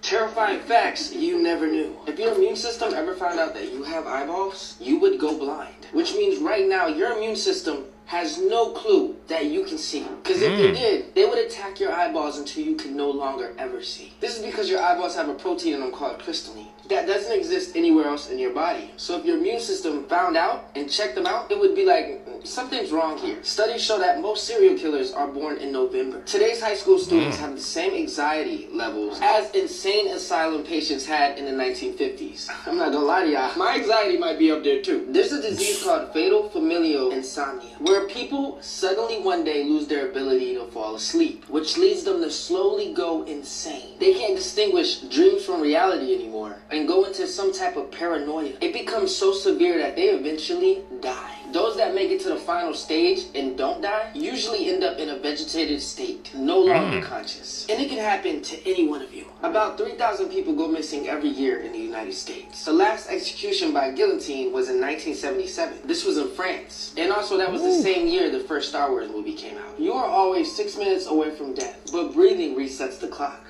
Terrifying facts you never knew. If your immune system ever found out that you have eyeballs, you would go blind. Which means right now your immune system has no clue that you can see. Because if they did, they would attack your eyeballs until you can no longer ever see. This is because your eyeballs have a protein in them called crystalline that doesn't exist anywhere else in your body. So if your immune system found out and checked them out, it would be like, something's wrong here. Studies show that most serial killers are born in November. Today's high school students have the same anxiety levels as insane asylum patients had in the 1950s. I'm not gonna lie to y'all, my anxiety might be up there too. There's a disease called fatal familial insomnia, where people suddenly one day lose their ability to fall asleep, which leads them to slowly go insane. They can't distinguish dreams from reality anymore and go into some type of paranoia. It becomes so severe that they eventually die. Those that make it to the final stage and don't die usually end up in a vegetative state, no longer conscious. And it can happen to any one of you. About 3,000 people go missing every year in the United States. The last execution by guillotine was in 1977. This was in France. And also that was the same year the first Star Wars movie came out. You are always 6 minutes away from death, but breathing resets the clock.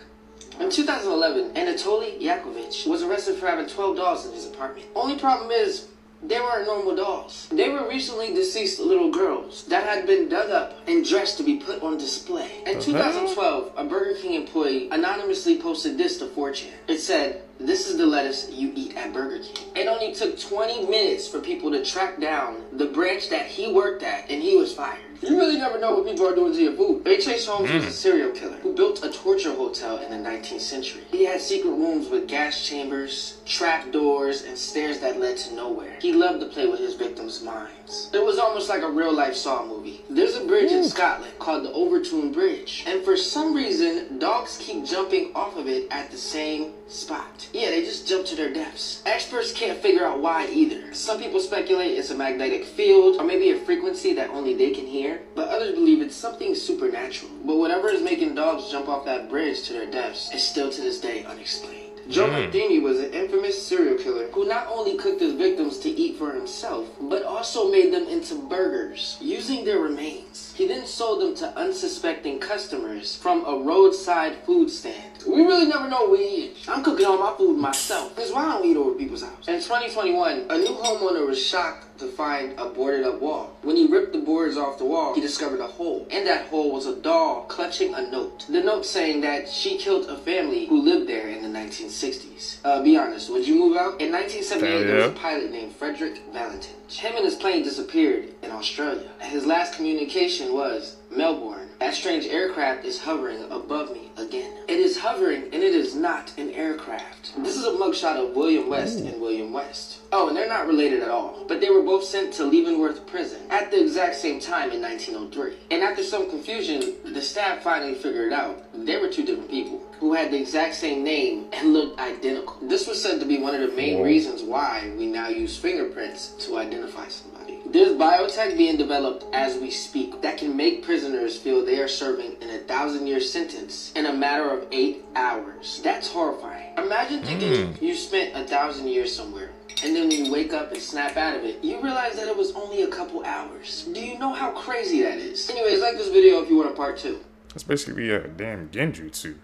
In 2011, Anatoly Yakovlevich was arrested for having 12 dolls in his apartment. Only problem is, they weren't normal dolls. They were recently deceased little girls that had been dug up and dressed to be put on display. In 2012, a Burger King employee anonymously posted this to 4chan. It said, "This is the lettuce you eat at Burger King." It only took 20 minutes for people to track down the branch that he worked at, and he was fired. You really never know what people are doing to your food. H.H. Holmes was a serial killer who built a torture hotel in the 19th century. He had secret rooms with gas chambers, trap doors, and stairs that led to nowhere. He loved to play with his victims' minds. It was almost like a real-life Saw movie. There's a bridge in Scotland called the Overtoun Bridge, and for some reason, dogs keep jumping off of it at the same spot. Yeah, they just jump to their deaths. Experts can't figure out why either. Some people speculate it's a magnetic field, or maybe a frequency that only they can hear, but others believe it's something supernatural. But whatever is making dogs jump off that bridge to their deaths is still to this day unexplained. Joe Martini was an infamous serial killer who not only cooked his victims to eat for himself, but also made them into burgers using their remains. He then sold them to unsuspecting customers from a roadside food stand. We really never know what he eats. I'm cooking all my food myself. That's why I don't eat over people's house. In 2021, a new homeowner was shocked to find a boarded up wall. When he ripped the boards off the wall, he discovered a hole. In that hole was a doll clutching a note. The note saying that she killed a family who lived there in the 1960s. Be honest, would you move out? In 1978, there was a pilot named Frederick Valentin. Him and his plane disappeared in Australia. His last communication was, Melbourne, that strange aircraft is hovering above me again. It is hovering and it is not an aircraft. This is a mugshot of William West and William West. Oh, and they're not related at all, but they were both sent to Leavenworth Prison at the exact same time in 1903. And after some confusion, the staff finally figured out they were two different people who had the exact same name and looked identical. This was said to be one of the main reasons why we now use fingerprints to identify somebody. There's biotech being developed as we speak that can make prisoners feel they are serving an 1,000-year sentence in a matter of 8 hours. That's horrifying. Imagine thinking you spent 1,000 years somewhere, and then when you wake up and snap out of it, you realize that it was only a couple hours. Do you know how crazy that is? Anyways, like this video if you want a part 2. That's basically a damn genjutsu.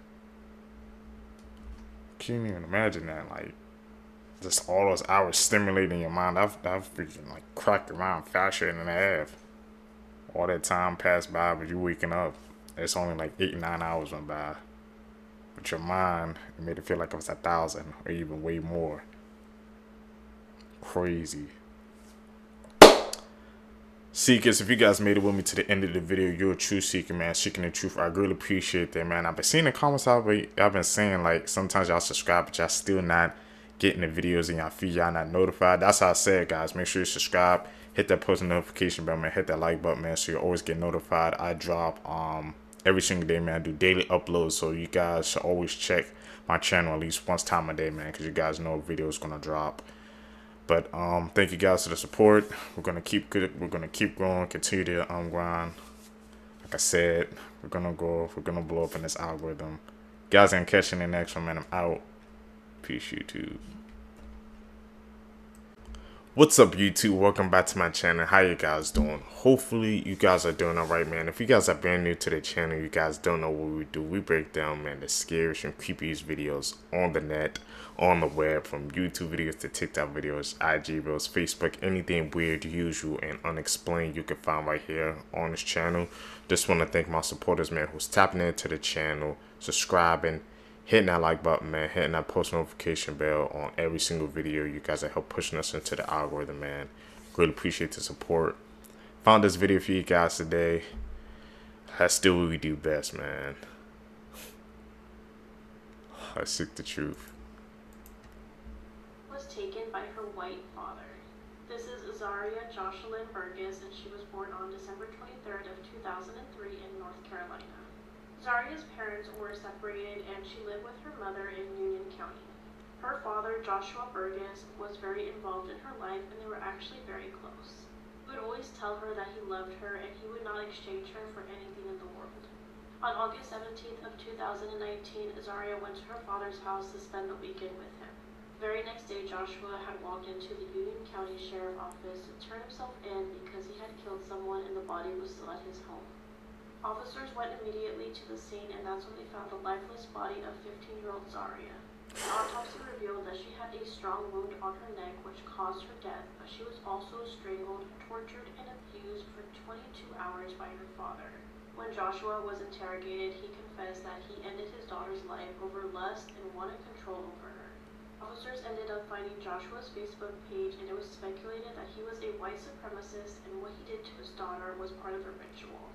Can't even imagine that, like, just all those hours stimulating your mind. I've freaking like cracked around faster than a half. All that time passed by, but you waking up, it's only like 8 or 9 hours went by. But your mind, it made it feel like it was 1,000 or even way more. Crazy. Seekers, if you guys made it with me to the end of the video, you're a true seeker, man. Seeking the truth. I really appreciate that, man. I've been seeing the comments I've been saying, like, sometimes y'all subscribe, but y'all still not getting the videos in y'all feed. Y'all not notified. That's how I said, guys. Make sure you subscribe. Hit that post notification bell, man. Hit that like button, man, so you always get notified. I drop every single day, man. I do daily uploads, so you guys should always check my channel at least once time a day, man, because you guys know a video is gonna drop. But thank you guys for the support. We're gonna keep good. We're gonna keep growing. Continue to grind. Like I said, we're gonna go. We're gonna blow up in this algorithm. Guys, ain't catching the next one, man. I'm out. Peace, YouTube. What's up, YouTube? Welcome back to my channel. How you guys doing? Hopefully you guys are doing all right, man. If you guys are brand new to the channel, you guys don't know what we do. We break down, man, the scariest and creepiest videos on the net, on the web, from YouTube videos to TikTok videos, IG videos, Facebook, anything weird, usual, and unexplained you can find right here on this channel. Just want to thank my supporters, man, who's tapping into the channel, subscribing, hitting that like button, man, hitting that post notification bell on every single video. You guys are help pushing us into the algorithm, man. Really appreciate the support. Found this video for you guys today. That's still what we do best, man. I seek the truth. Was taken by her white father. This is Azaria Jocelyn Burgess, and she was born on December 23rd of 2003 in North Carolina. Zaria's parents were separated and she lived with her mother in Union County. Her father, Joshua Burgess, was very involved in her life and they were actually very close. He would always tell her that he loved her and he would not exchange her for anything in the world. On August 17th of 2019, Azaria went to her father's house to spend the weekend with him. The very next day, Joshua had walked into the Union County Sheriff Office to turn himself in because he had killed someone and the body was still at his home. Officers went immediately to the scene, and that's when they found the lifeless body of 15-year-old Zaria. The autopsy revealed that she had a strong wound on her neck which caused her death, but she was also strangled, tortured, and abused for 22 hours by her father. When Joshua was interrogated, he confessed that he ended his daughter's life over lust and wanted control over her. Officers ended up finding Joshua's Facebook page, and it was speculated that he was a white supremacist and what he did to his daughter was part of a ritual.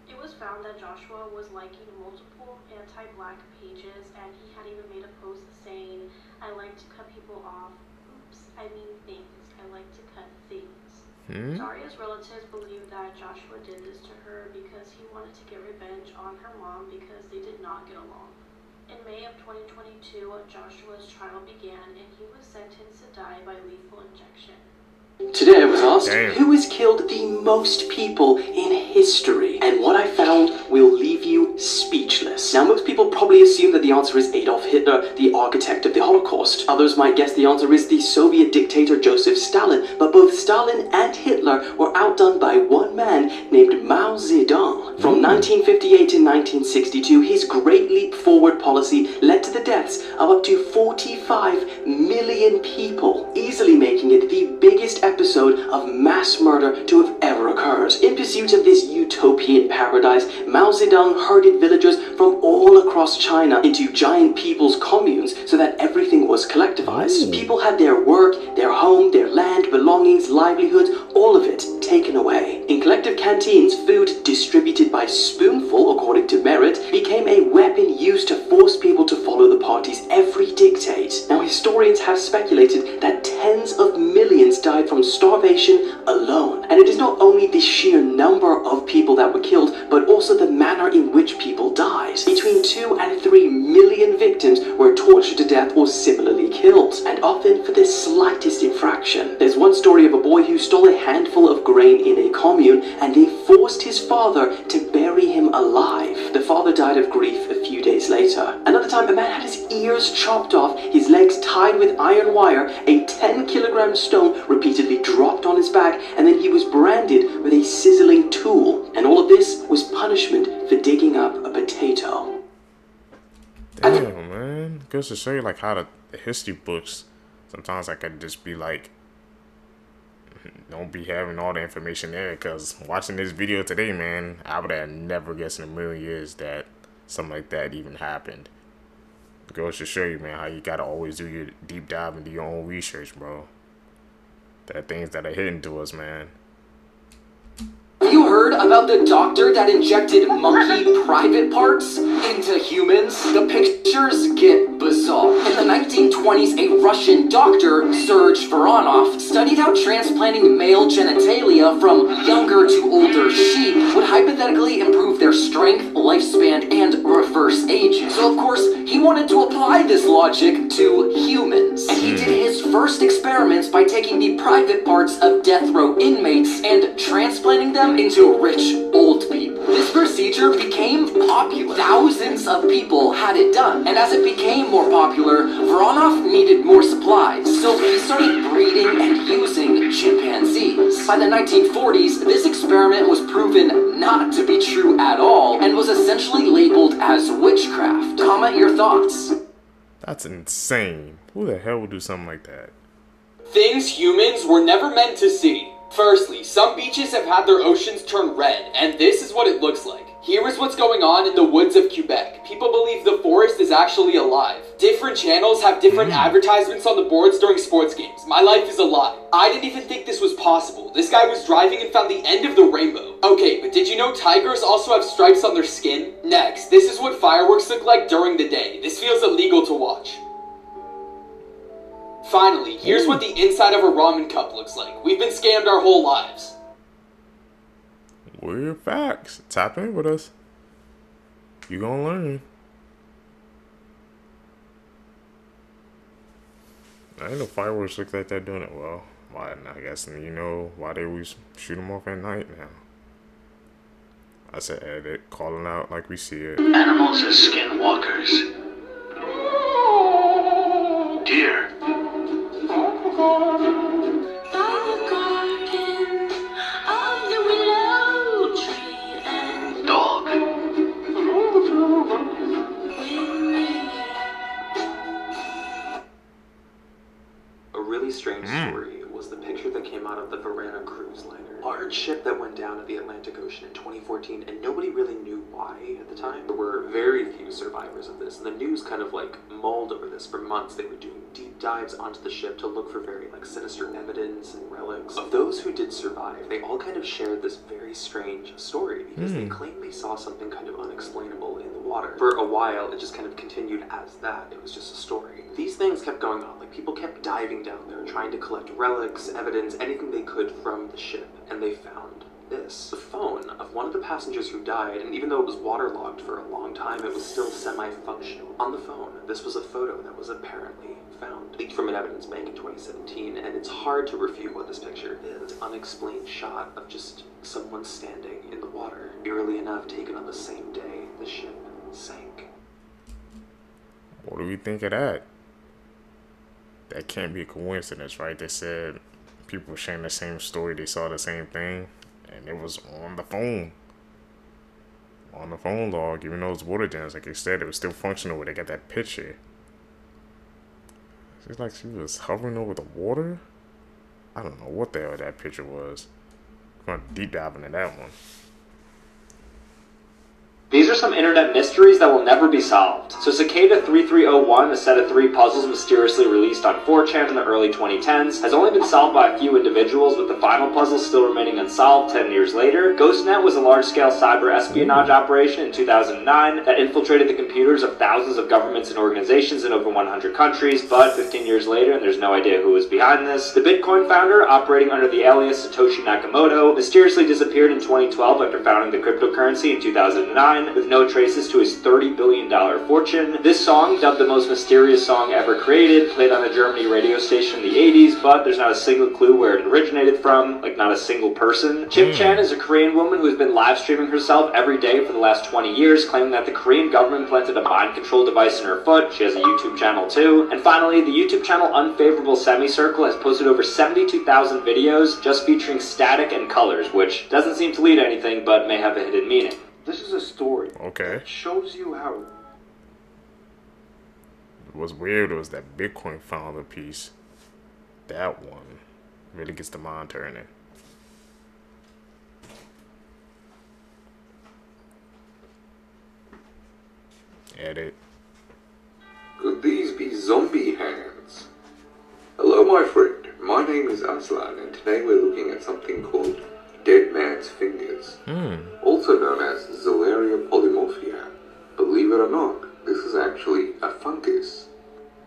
It was found that Joshua was liking multiple anti-black pages, and he had even made a post saying, "I like to cut people off. Oops, I mean things. I like to cut things." Zaria's relatives believe that Joshua did this to her because he wanted to get revenge on her mom because they did not get along. In May of 2022, Joshua's trial began, and he was sentenced to die by lethal injection. Today I was off. just who has killed the most people in history. And what I found will leave you speechless. Now, most people probably assume that the answer is Adolf Hitler, the architect of the Holocaust. Others might guess the answer is the Soviet dictator Joseph Stalin, but both Stalin and Hitler were outdone by one man named Mao Zedong. From 1958 to 1962, his Great Leap Forward policy led to the deaths of up to 45 million people, easily making it the biggest episode of mass murder to have ever occurred. In pursuit of this utopian paradise, Mao Zedong herded villagers from all across China into giant people's communes so that everything was collectivized. People had their work, their home, their land, belongings, livelihoods, all of it taken away. In collective canteens, food distributed by spoonful, according to merit, became a weapon used to force people to follow the party's every dictate. Now, historians have speculated that tens of millions died from starvation alone. And it is not only the sheer number of people that were killed, but also the manner in which people died. Between 2 and 3 million victims were tortured to death or similarly killed, and often for the slightest infraction. There's one story of a boy who stole a handful of grain in a commune, and they forced his father to bury him alive. The father died of grief a few days later. Another time, a man had his ears chopped off, his legs tied with iron wire, a 10-kilogram stone repeatedly dropped on his back, and then he was branded with a sizzling tool. And all of this was punishment for digging up a potato. Damn, man. Goes to show you like how the history books, sometimes I could just be like, don't be having all the information there, because watching this video today, man, I would have never guessed in a million years that something like that even happened. It goes to show you, man, how you gotta always do your deep dive and do your own research, bro. There are things that are hidden to us, man. Have you heard about the doctor that injected monkey private parts into humans? The pictures get bizarre. In the 1920s, a Russian doctor, Sergei Voronov, studied how transplanting male genitalia from younger to older sheep would hypothetically improve their strength, lifespan, and reverse aging. So, of course, he wanted to apply this logic to humans. And he did his first experiments by taking the private parts of death row inmates and transplanting them into rich old people. This procedure became popular. Thousands of people had it done. And as it became more popular, Voronov needed more supplies. So he started breeding and using chimpanzees. By the 1940s, this experiment was proven not to be true at all and was essentially labeled as witchcraft. Comment your thoughts. That's insane. Who the hell would do something like that? Things humans were never meant to see. Firstly, some beaches have had their oceans turn red, and this is what it looks like. Here is what's going on in the woods of Quebec. People believe the forest is actually alive. Different channels have different advertisements on the boards during sports games. My life is a lie. I didn't even think this was possible. This guy was driving and found the end of the rainbow. Okay, but did you know tigers also have stripes on their skin? Next, this is what fireworks look like during the day. This feels illegal to watch. Finally, here's what the inside of a ramen cup looks like. We've been scammed our whole lives. Weird facts. Tap in with us. You gonna learn. I didn't know fireworks look like that doing it well. Why? I guess you know why they always shoot them off at night now. I said edit, calling out like we see it. Animals as skinwalkers. Deer. Dog. A really strange story was the picture that came out of the Varana cruise liner. A large ship that went down in the Atlantic Ocean in 2014, and nobody really knew why at the time. There were very few survivors of this, and the news kind of like mulled over this for months. They were doing deep dives onto the ship to look for very like sinister evidence and relics. Of those who did survive, they all kind of shared this very strange story because they claimed they saw something kind of unexplainable in the water. For a while, it just kind of continued as that. It was just a story. These things kept going on. Like people kept diving down there, trying to collect relics, evidence, anything they could from the ship, and they found this. The phone of one of the passengers who died, and even though it was waterlogged for a long time, it was still semi-functional. On the phone, this was a photo that was apparently found, leaked from an evidence bank in 2017, and it's hard to refute what this picture is. An unexplained shot of just someone standing in the water, eerily enough taken on the same day the ship sank. What do we think of that? That can't be a coincidence, right? They said people were sharing the same story, they saw the same thing, and it was on the phone. On the phone log, even though it's water damage, like they said, it was still functional when they got that picture. It's like she was hovering over the water? I don't know what the hell that picture was. I'm going to deep dive into that one. These are some internet mysteries that will never be solved. So Cicada 3301, a set of 3 puzzles mysteriously released on 4chan in the early 2010s, has only been solved by a few individuals, with the final puzzle still remaining unsolved 10 years later. GhostNet was a large-scale cyber espionage operation in 2009 that infiltrated the computers of thousands of governments and organizations in over 100 countries, but 15 years later, and there's no idea who was behind this, the Bitcoin founder, operating under the alias Satoshi Nakamoto, mysteriously disappeared in 2012 after founding the cryptocurrency in 2009. With no traces to his $30 billion fortune. This song, dubbed the most mysterious song ever created, played on a Germany radio station in the 80s, but there's not a single clue where it originated from, like not a single person. Chip Chan is a Korean woman who's been live streaming herself every day for the last 20 years, claiming that the Korean government planted a mind control device in her foot. She has a YouTube channel too. And finally, the YouTube channel Unfavorable Semicircle has posted over 72,000 videos just featuring static and colors, which doesn't seem to lead to anything, but may have a hidden meaning. This is a story. Okay. That shows you how. What's weird was that Bitcoin founder piece. That one really gets the mind turning. Edit. Could these be zombie hands? Hello, my friend. My name is Aslan, and today we're looking at something called Dead Man's Fingers, also known as Zoaria polymorphia. Believe it or not, this is actually a fungus.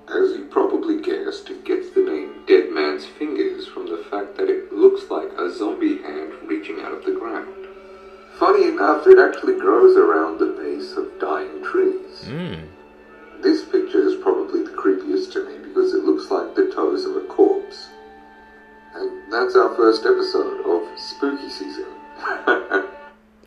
As you probably guessed, it gets the name Dead Man's Fingers from the fact that it looks like a zombie hand reaching out of the ground. Funny enough, it actually grows around the base of dying trees. This picture is probably the creepiest to me because it looks like the toes of a corpse. And that's our first episode of Spooky Season.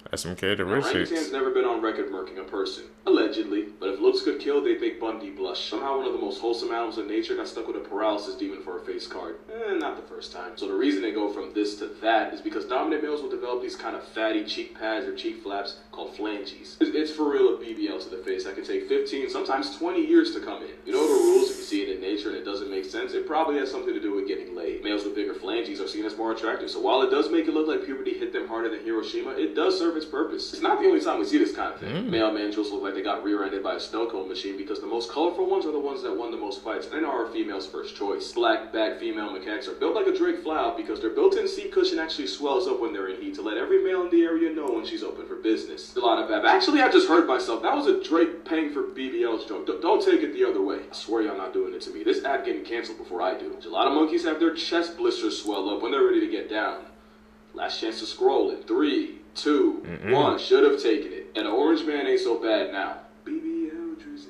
That's some characteristics. Orangutan's never been on record murking a person. Allegedly. But if looks could kill, they'd make Bundy blush. Somehow one of the most wholesome animals in nature got stuck with a paralysis demon for a face card. Not the first time. So the reason they go from this to that is because dominant males will develop these kind of fatty cheek pads or cheek flaps called phalanges. It's for real a BBL to the face that can take 15, sometimes 20 years to come in. You know the rules, if you see it in nature and it doesn't make sense, it probably has something to do with getting laid. Males with bigger phalanges are seen as more attractive, so while it does make it look like puberty hit them harder than Hiroshima, it does serve its purpose. It's not the only time we see this kind of thing. Male manjos look like they got rear-ended by a snow cone machine because the most colorful ones are the ones that won the most fights and are a female's first choice. Black-backed female macaques are built like a Drake flower because their built-in seat cushion actually swells up when they're in heat to let every male in the area know when she's open for business. A lot of bab. Actually, I just heard myself. That was a Drake paying for BBL's joke. Don't take it the other way. I swear y'all not doing it to me. This ad getting canceled before I do. A lot of monkeys have their chest blisters swell up when they're ready to get down. Last chance to scroll in 3, 2, 1. Should have taken it. And the orange man ain't so bad now. BBL Drizzy.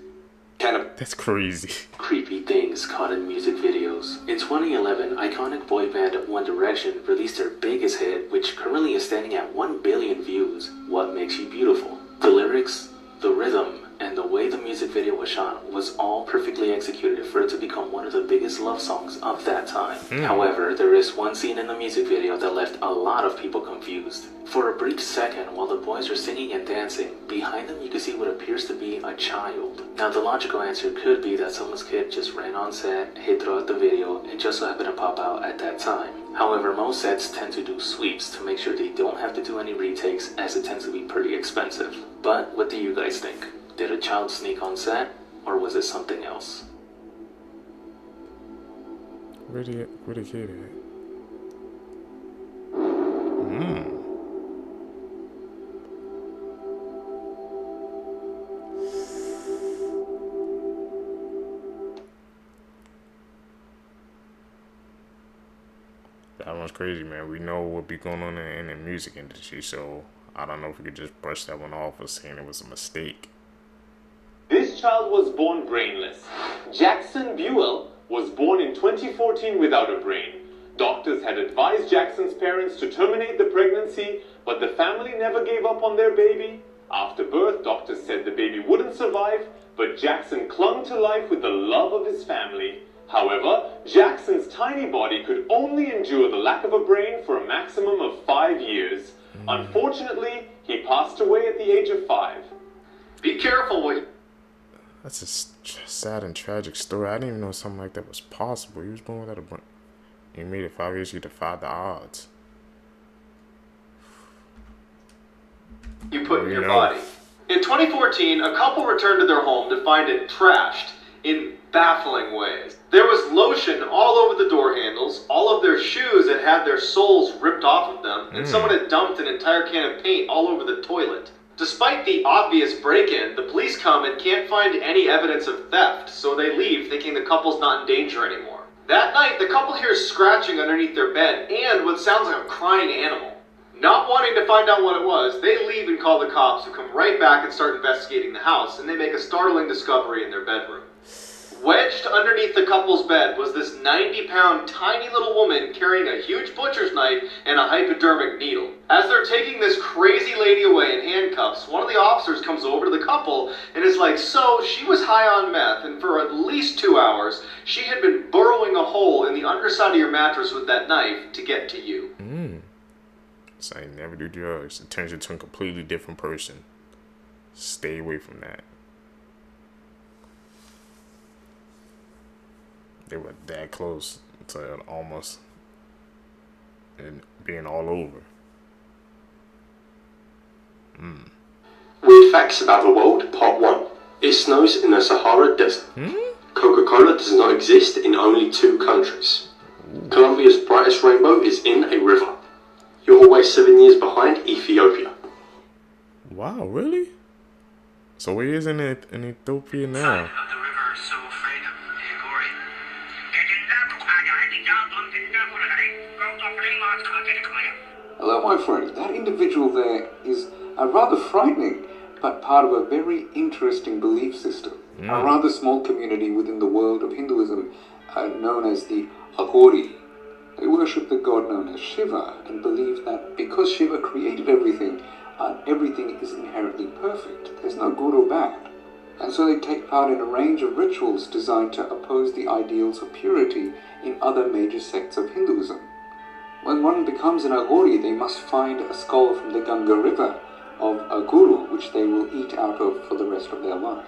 Kind of that's crazy. Creepy things caught in music videos. In 2011, iconic boy band One Direction released their biggest hit, which currently is standing at 1 billion views, What Makes You Beautiful. The lyrics, the rhythm, and the way the music video was shot was all perfectly executed for it to become one of the biggest love songs of that time. However, there is one scene in the music video that left a lot of people confused. For a brief second, while the boys are singing and dancing, behind them you can see what appears to be a child. Now the logical answer could be that someone's kid just ran on set, hid throughout the video, and just so happened to pop out at that time. However, most sets tend to do sweeps to make sure they don't have to do any retakes, as it tends to be pretty expensive. But what do you guys think? Did a child sneak on set, or was it something else? Where the kid at? That one's crazy, man. We know what be going on in the music industry, so I don't know if we could just brush that one off as saying it was a mistake. This child was born brainless. Jackson Buell was born in 2014 without a brain. Doctors had advised Jackson's parents to terminate the pregnancy, but the family never gave up on their baby. After birth, doctors said the baby wouldn't survive, but Jackson clung to life with the love of his family. However, Jackson's tiny body could only endure the lack of a brain for a maximum of 5 years. Unfortunately, he passed away at the age of 5. Be careful what you... That's a sad and tragic story. I didn't even know something like that was possible. He was born without a brain. He made it 5 years. He defied the odds. You put in your body. In 2014, a couple returned to their home to find it trashed in baffling ways. There was lotion all over the door handles, all of their shoes had had their soles ripped off of them, and someone had dumped an entire can of paint all over the toilet. Despite the obvious break-in, the police come and can't find any evidence of theft, so they leave thinking the couple's not in danger anymore. That night, the couple hears scratching underneath their bed and what sounds like a crying animal. Not wanting to find out what it was, they leave and call the cops, who come right back and start investigating the house, and they make a startling discovery in their bedroom. Wedged underneath the couple's bed was this 90-pound tiny little woman carrying a huge butcher's knife and a hypodermic needle. As they're taking this crazy lady away in handcuffs, one of the officers comes over to the couple and is like, so she was high on meth, and for at least 2 hours, she had been burrowing a hole in the underside of your mattress with that knife to get to you. So I never do drugs. It turns you into a completely different person. Stay away from that. They were that close to almost and being all over. Weird facts about the world, part 1. It snows in the Sahara Desert. Coca-Cola does not exist in only 2 countries. Colombia's brightest rainbow is in a river. You're always 7 years behind Ethiopia. Wow, really? So where is it in Ethiopia now? Hello, my friend. That individual there is rather frightening, but part of a very interesting belief system. A rather small community within the world of Hinduism known as the Aghori. They worship the god known as Shiva and believe that because Shiva created everything, everything is inherently perfect. There's no good or bad. And so they take part in a range of rituals designed to oppose the ideals of purity in other major sects of Hinduism. When one becomes an Aghori, they must find a skull from the Ganga River of a guru, which they will eat out of for the rest of their life.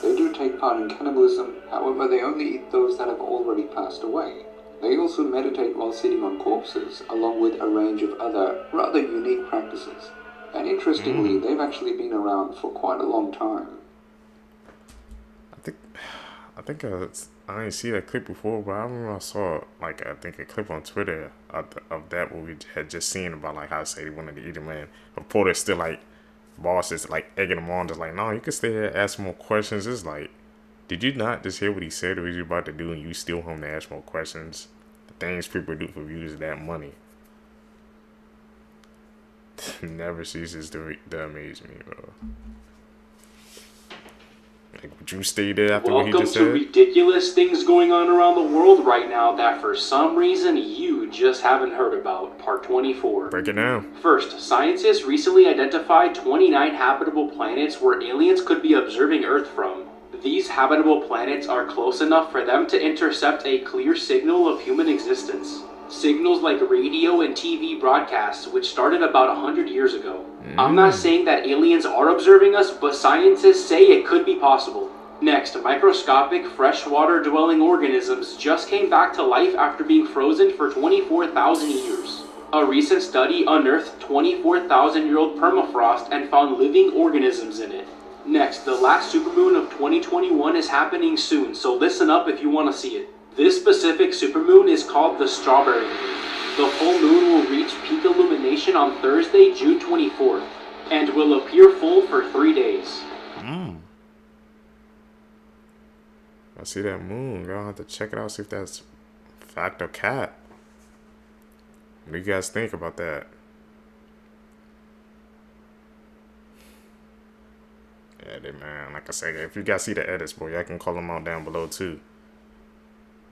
They do take part in cannibalism, however they only eat those that have already passed away. They also meditate while sitting on corpses, along with a range of other rather unique practices. And interestingly, they've actually been around for quite a long time. I think I didn't see that clip before, but I remember I saw a clip on Twitter of that what we had just seen about like how I say they wanted to eat him, and reporters still like bosses like egging them on, just like, no, you can stay here, ask more questions. It's like, did you not just hear what he said or what you about to do, and you still home to ask more questions? The things people do for views, that money never ceases to amaze me, bro. Like, would you stay there after what he just said? Welcome to ridiculous things going on around the world right now that for some reason you just haven't heard about. Part 24. Break it down. First, scientists recently identified 29 habitable planets where aliens could be observing Earth from. These habitable planets are close enough for them to intercept a clear signal of human existence. Signals like radio and TV broadcasts, which started about 100 years ago. I'm not saying that aliens are observing us, but scientists say it could be possible. Next, microscopic freshwater-dwelling organisms just came back to life after being frozen for 24,000 years. A recent study unearthed 24,000-year-old permafrost and found living organisms in it. Next, the last supermoon of 2021 is happening soon, so listen up if you want to see it. This specific supermoon is called the Strawberry Moon. The full moon will reach peak illumination on Thursday, June 24th, and will appear full for 3 days. I see that moon. Gonna have to check it out, see if that's fact or cat. What do you guys think about that? Yeah, they, man, like I said, if you guys see the edits, boy, y'all can call them out down below too.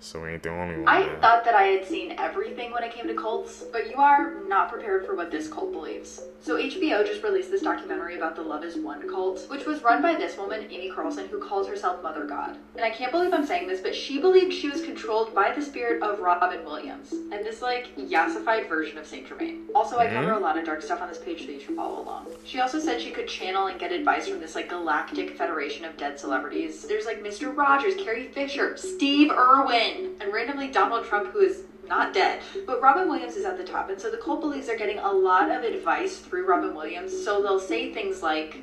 So we ain't the only one. I man. thought that I had seen everything when it came to cults, but you are not prepared for what this cult believes. So HBO just released this documentary about the Love is One cult, which was run by this woman, Amy Carlson, who calls herself Mother God. And I can't believe I'm saying this, but she believed she was controlled by the spirit of Robin Williams, and this like yassified version of Saint Germain. Also, I cover a lot of dark stuff on this page, so you should follow along. She also said she could channel and get advice from this like galactic federation of dead celebrities. There's like Mr. Rogers, Carrie Fisher, Steve Irwin, and randomly Donald Trump, who is not dead. But Robin Williams is at the top, and so the cult believes they're getting a lot of advice through Robin Williams, so they'll say things like,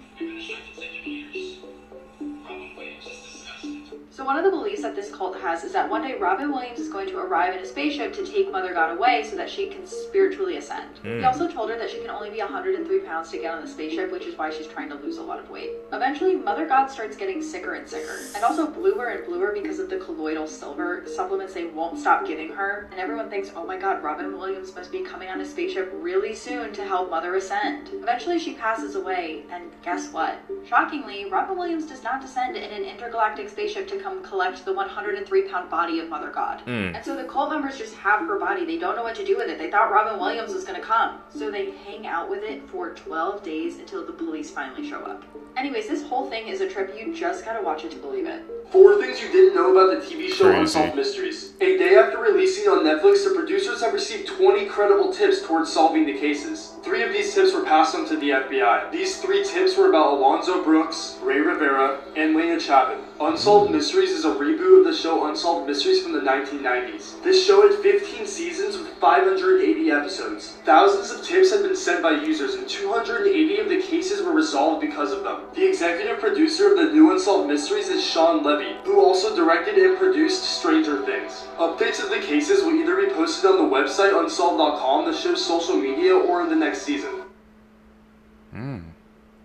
so one of the beliefs that this cult has is that one day Robin Williams is going to arrive in a spaceship to take Mother God away so that she can spiritually ascend. He also told her that she can only be 103 pounds to get on the spaceship, which is why she's trying to lose a lot of weight. Eventually, Mother God starts getting sicker and sicker, and also bluer and bluer because of the colloidal silver supplements they won't stop giving her, and everyone thinks, oh my god, Robin Williams must be coming on a spaceship really soon to help Mother ascend. Eventually, she passes away, and guess what? Shockingly, Robin Williams does not descend in an intergalactic spaceship to come collect the 103-pound body of Mother God. And so the cult members just have her body. They don't know what to do with it. They thought Robin Williams was going to come. So they hang out with it for 12 days until the police finally show up. Anyways, this whole thing is a trip. You just gotta watch it to believe it. 4 things you didn't know about the TV show Unsolved Mysteries. A day after releasing on Netflix, the producers have received 20 credible tips towards solving the cases. 3 of these tips were passed on to the FBI. These 3 tips were about Alonzo Brooks, Ray Rivera, and Lena Chapin. Unsolved Mysteries is a reboot of the show Unsolved Mysteries from the 1990s. This show had 15 seasons with 580 episodes. Thousands of tips had been sent by users, and 280 of the cases were resolved because of them. The executive producer of the new Unsolved Mysteries is Sean Levy, who also directed and produced Stranger Things. Updates of the cases will either be posted on the website unsolved.com, the show's social media, or in the next season.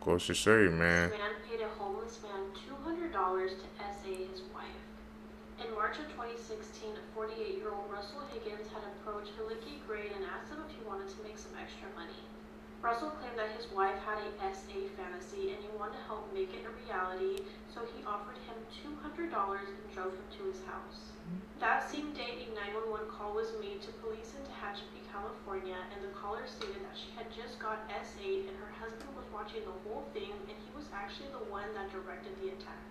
Goes to show you, man. This man paid a homeless man $200 to essay his wife. In March of 2016, 48-year-old Russell Higgins had approached Hillicky Gray and asked him if he wanted to make some extra money. Russell claimed that his wife had a SA fantasy and he wanted to help make it a reality, so he offered him $200 and drove him to his house. That same day, a 911 call was made to police in Tehachapi, California, and the caller stated that she had just got S8 and her husband was watching the whole thing, and he was actually the one that directed the attack.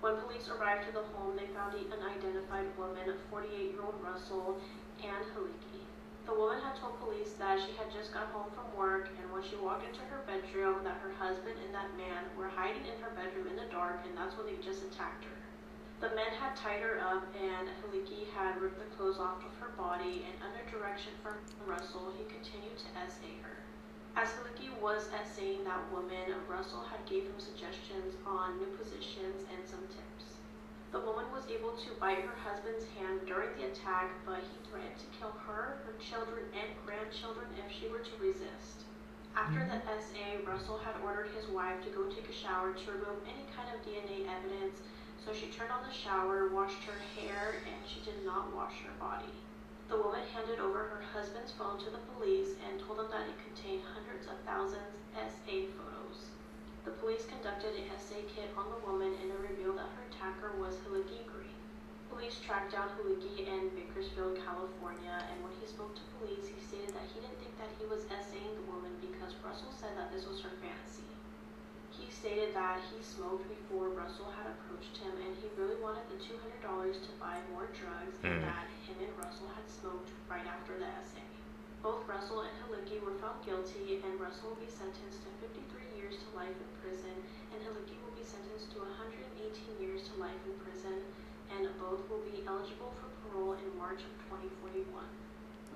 When police arrived to the home, they found an unidentified woman, 48-year-old Russell, and Hillicky. The woman had told police that she had just got home from work, and when she walked into her bedroom, that her husband and that man were hiding in her bedroom in the dark, and that's when they just attacked her. The men had tied her up, and Hillicky had ripped the clothes off of her body, and under direction from Russell, he continued to essay her. As Hillicky was essaying that woman, Russell had gave him suggestions on new positions and some tips. The woman was able to bite her husband's hand during the attack, but he threatened to kill her, her children, and grandchildren if she were to resist. After the SA, Russell had ordered his wife to go take a shower to remove any kind of DNA evidence, so she turned on the shower, washed her hair, and she did not wash her body. The woman handed over her husband's phone to the police and told them that it contained hundreds of thousands SA photos. The police conducted an SA kit on the woman and it revealed that her attacker was Hillicky Gray. Police tracked down Hillicky in Bakersfield, California, and when he spoke to police, he stated that he didn't think that he was SAing the woman because Russell said that this was her fantasy. He stated that he smoked before Russell had approached him and he really wanted the $200 to buy more drugs and that him and Russell had smoked right after the SA. Both Russell and Hillicky were found guilty, and Russell will be sentenced to 53 years to life in prison and Hillicky will be sentenced to 118 years to life in prison, and both will be eligible for parole in March of 2041.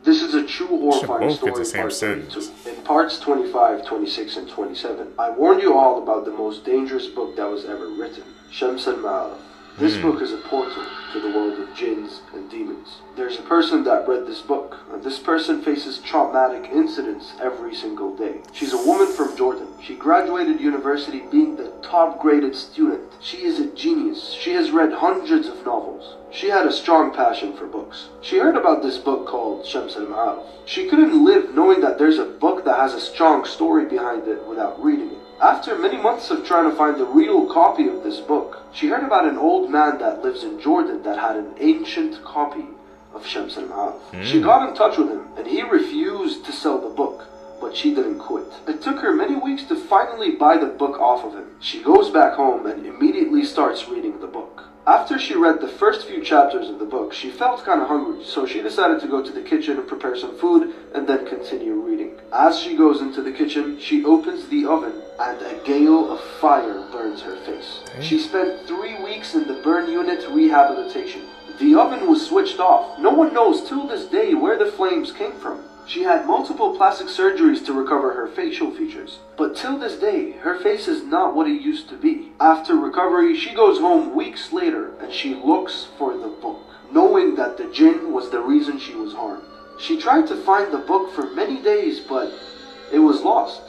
This is a true horrifying both get story, the same part 32. sentence. In parts 25, 26, and 27, I warned you all about the most dangerous book that was ever written, Shams al-Ma'arif. This book is a portal to the world of jinns and demons. There's a person that read this book, and this person faces traumatic incidents every single day. She's a woman from Jordan. She graduated university being the top-graded student. She is a genius. she has read hundreds of novels. She had a strong passion for books. She heard about this book called Shams al-Ma'arif. She couldn't live knowing that there's a book that has a strong story behind it without reading it. After many months of trying to find the real copy of this book, she heard about an old man that lives in Jordan that had an ancient copy of Shams al-Ma'arif. She got in touch with him, and he refused to sell the book, but she didn't quit. It took her many weeks to finally buy the book off of him. She goes back home and immediately starts reading the book. After she read the first few chapters of the book, she felt kind of hungry, so she decided to go to the kitchen and prepare some food and then continue reading. As she goes into the kitchen, she opens the oven and a gale of fire burns her face. She spent 3 weeks in the burn unit rehabilitation. The oven was switched off. No one knows till this day where the flames came from. She had multiple plastic surgeries to recover her facial features, but till this day, her face is not what it used to be. After recovery, she goes home weeks later and she looks for the book, knowing that the jinn was the reason she was harmed. She tried to find the book for many days, but it was lost.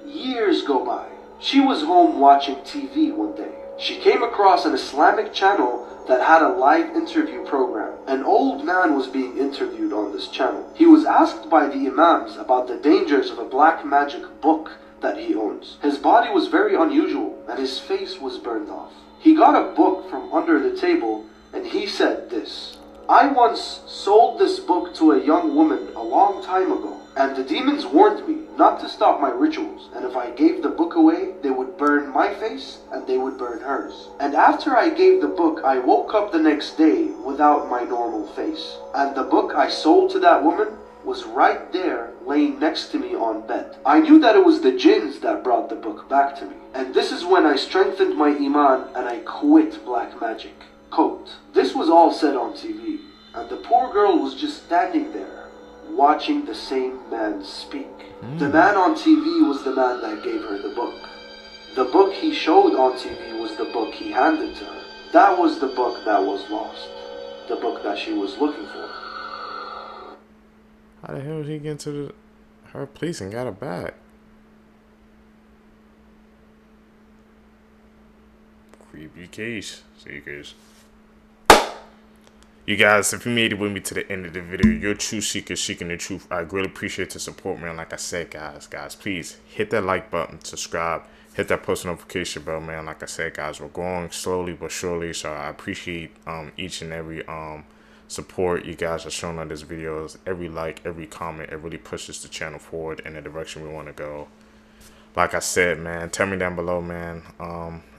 Years go by. She was home watching TV one day. She came across an Islamic channel that had a live interview program. An old man was being interviewed on this channel. He was asked by the imams about the dangers of a black magic book that he owns. His body was very unusual and his face was burned off. He got a book from under the table and he said this: "I once sold this book to a young woman a long time ago, and the demons warned me not to stop my rituals, and if I gave the book away, they would burn my face and they would burn hers. And after I gave the book, I woke up the next day without my normal face. And the book I sold to that woman was right there, laying next to me on bed. I knew that it was the jinns that brought the book back to me. And this is when I strengthened my iman and I quit black magic." Quote, this was all said on TV, and the poor girl was just standing there, watching the same man speak. The man on TV was the man that gave her the book. The book he showed on TV was the book he handed to her. That was the book that was lost. The book that she was looking for. How the hell did he get into her place and got it back? Creepy case. See you guys. You guys, if you made it with me to the end of the video, you're a true seeker seeking the truth. I really appreciate the support, man. Like I said, guys, please hit that like button, subscribe, hit that post notification bell, man. Like I said, guys, we're going slowly but surely, so I appreciate each and every support you guys are showing on these videos. Every like, every comment, it really pushes the channel forward in the direction we want to go. Like I said, man, tell me down below, man,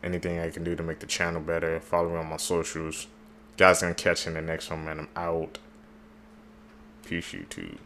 anything I can do to make the channel better. Follow me on my socials. Guys, gonna catch you in the next one, man. I'm out. Peace, YouTube.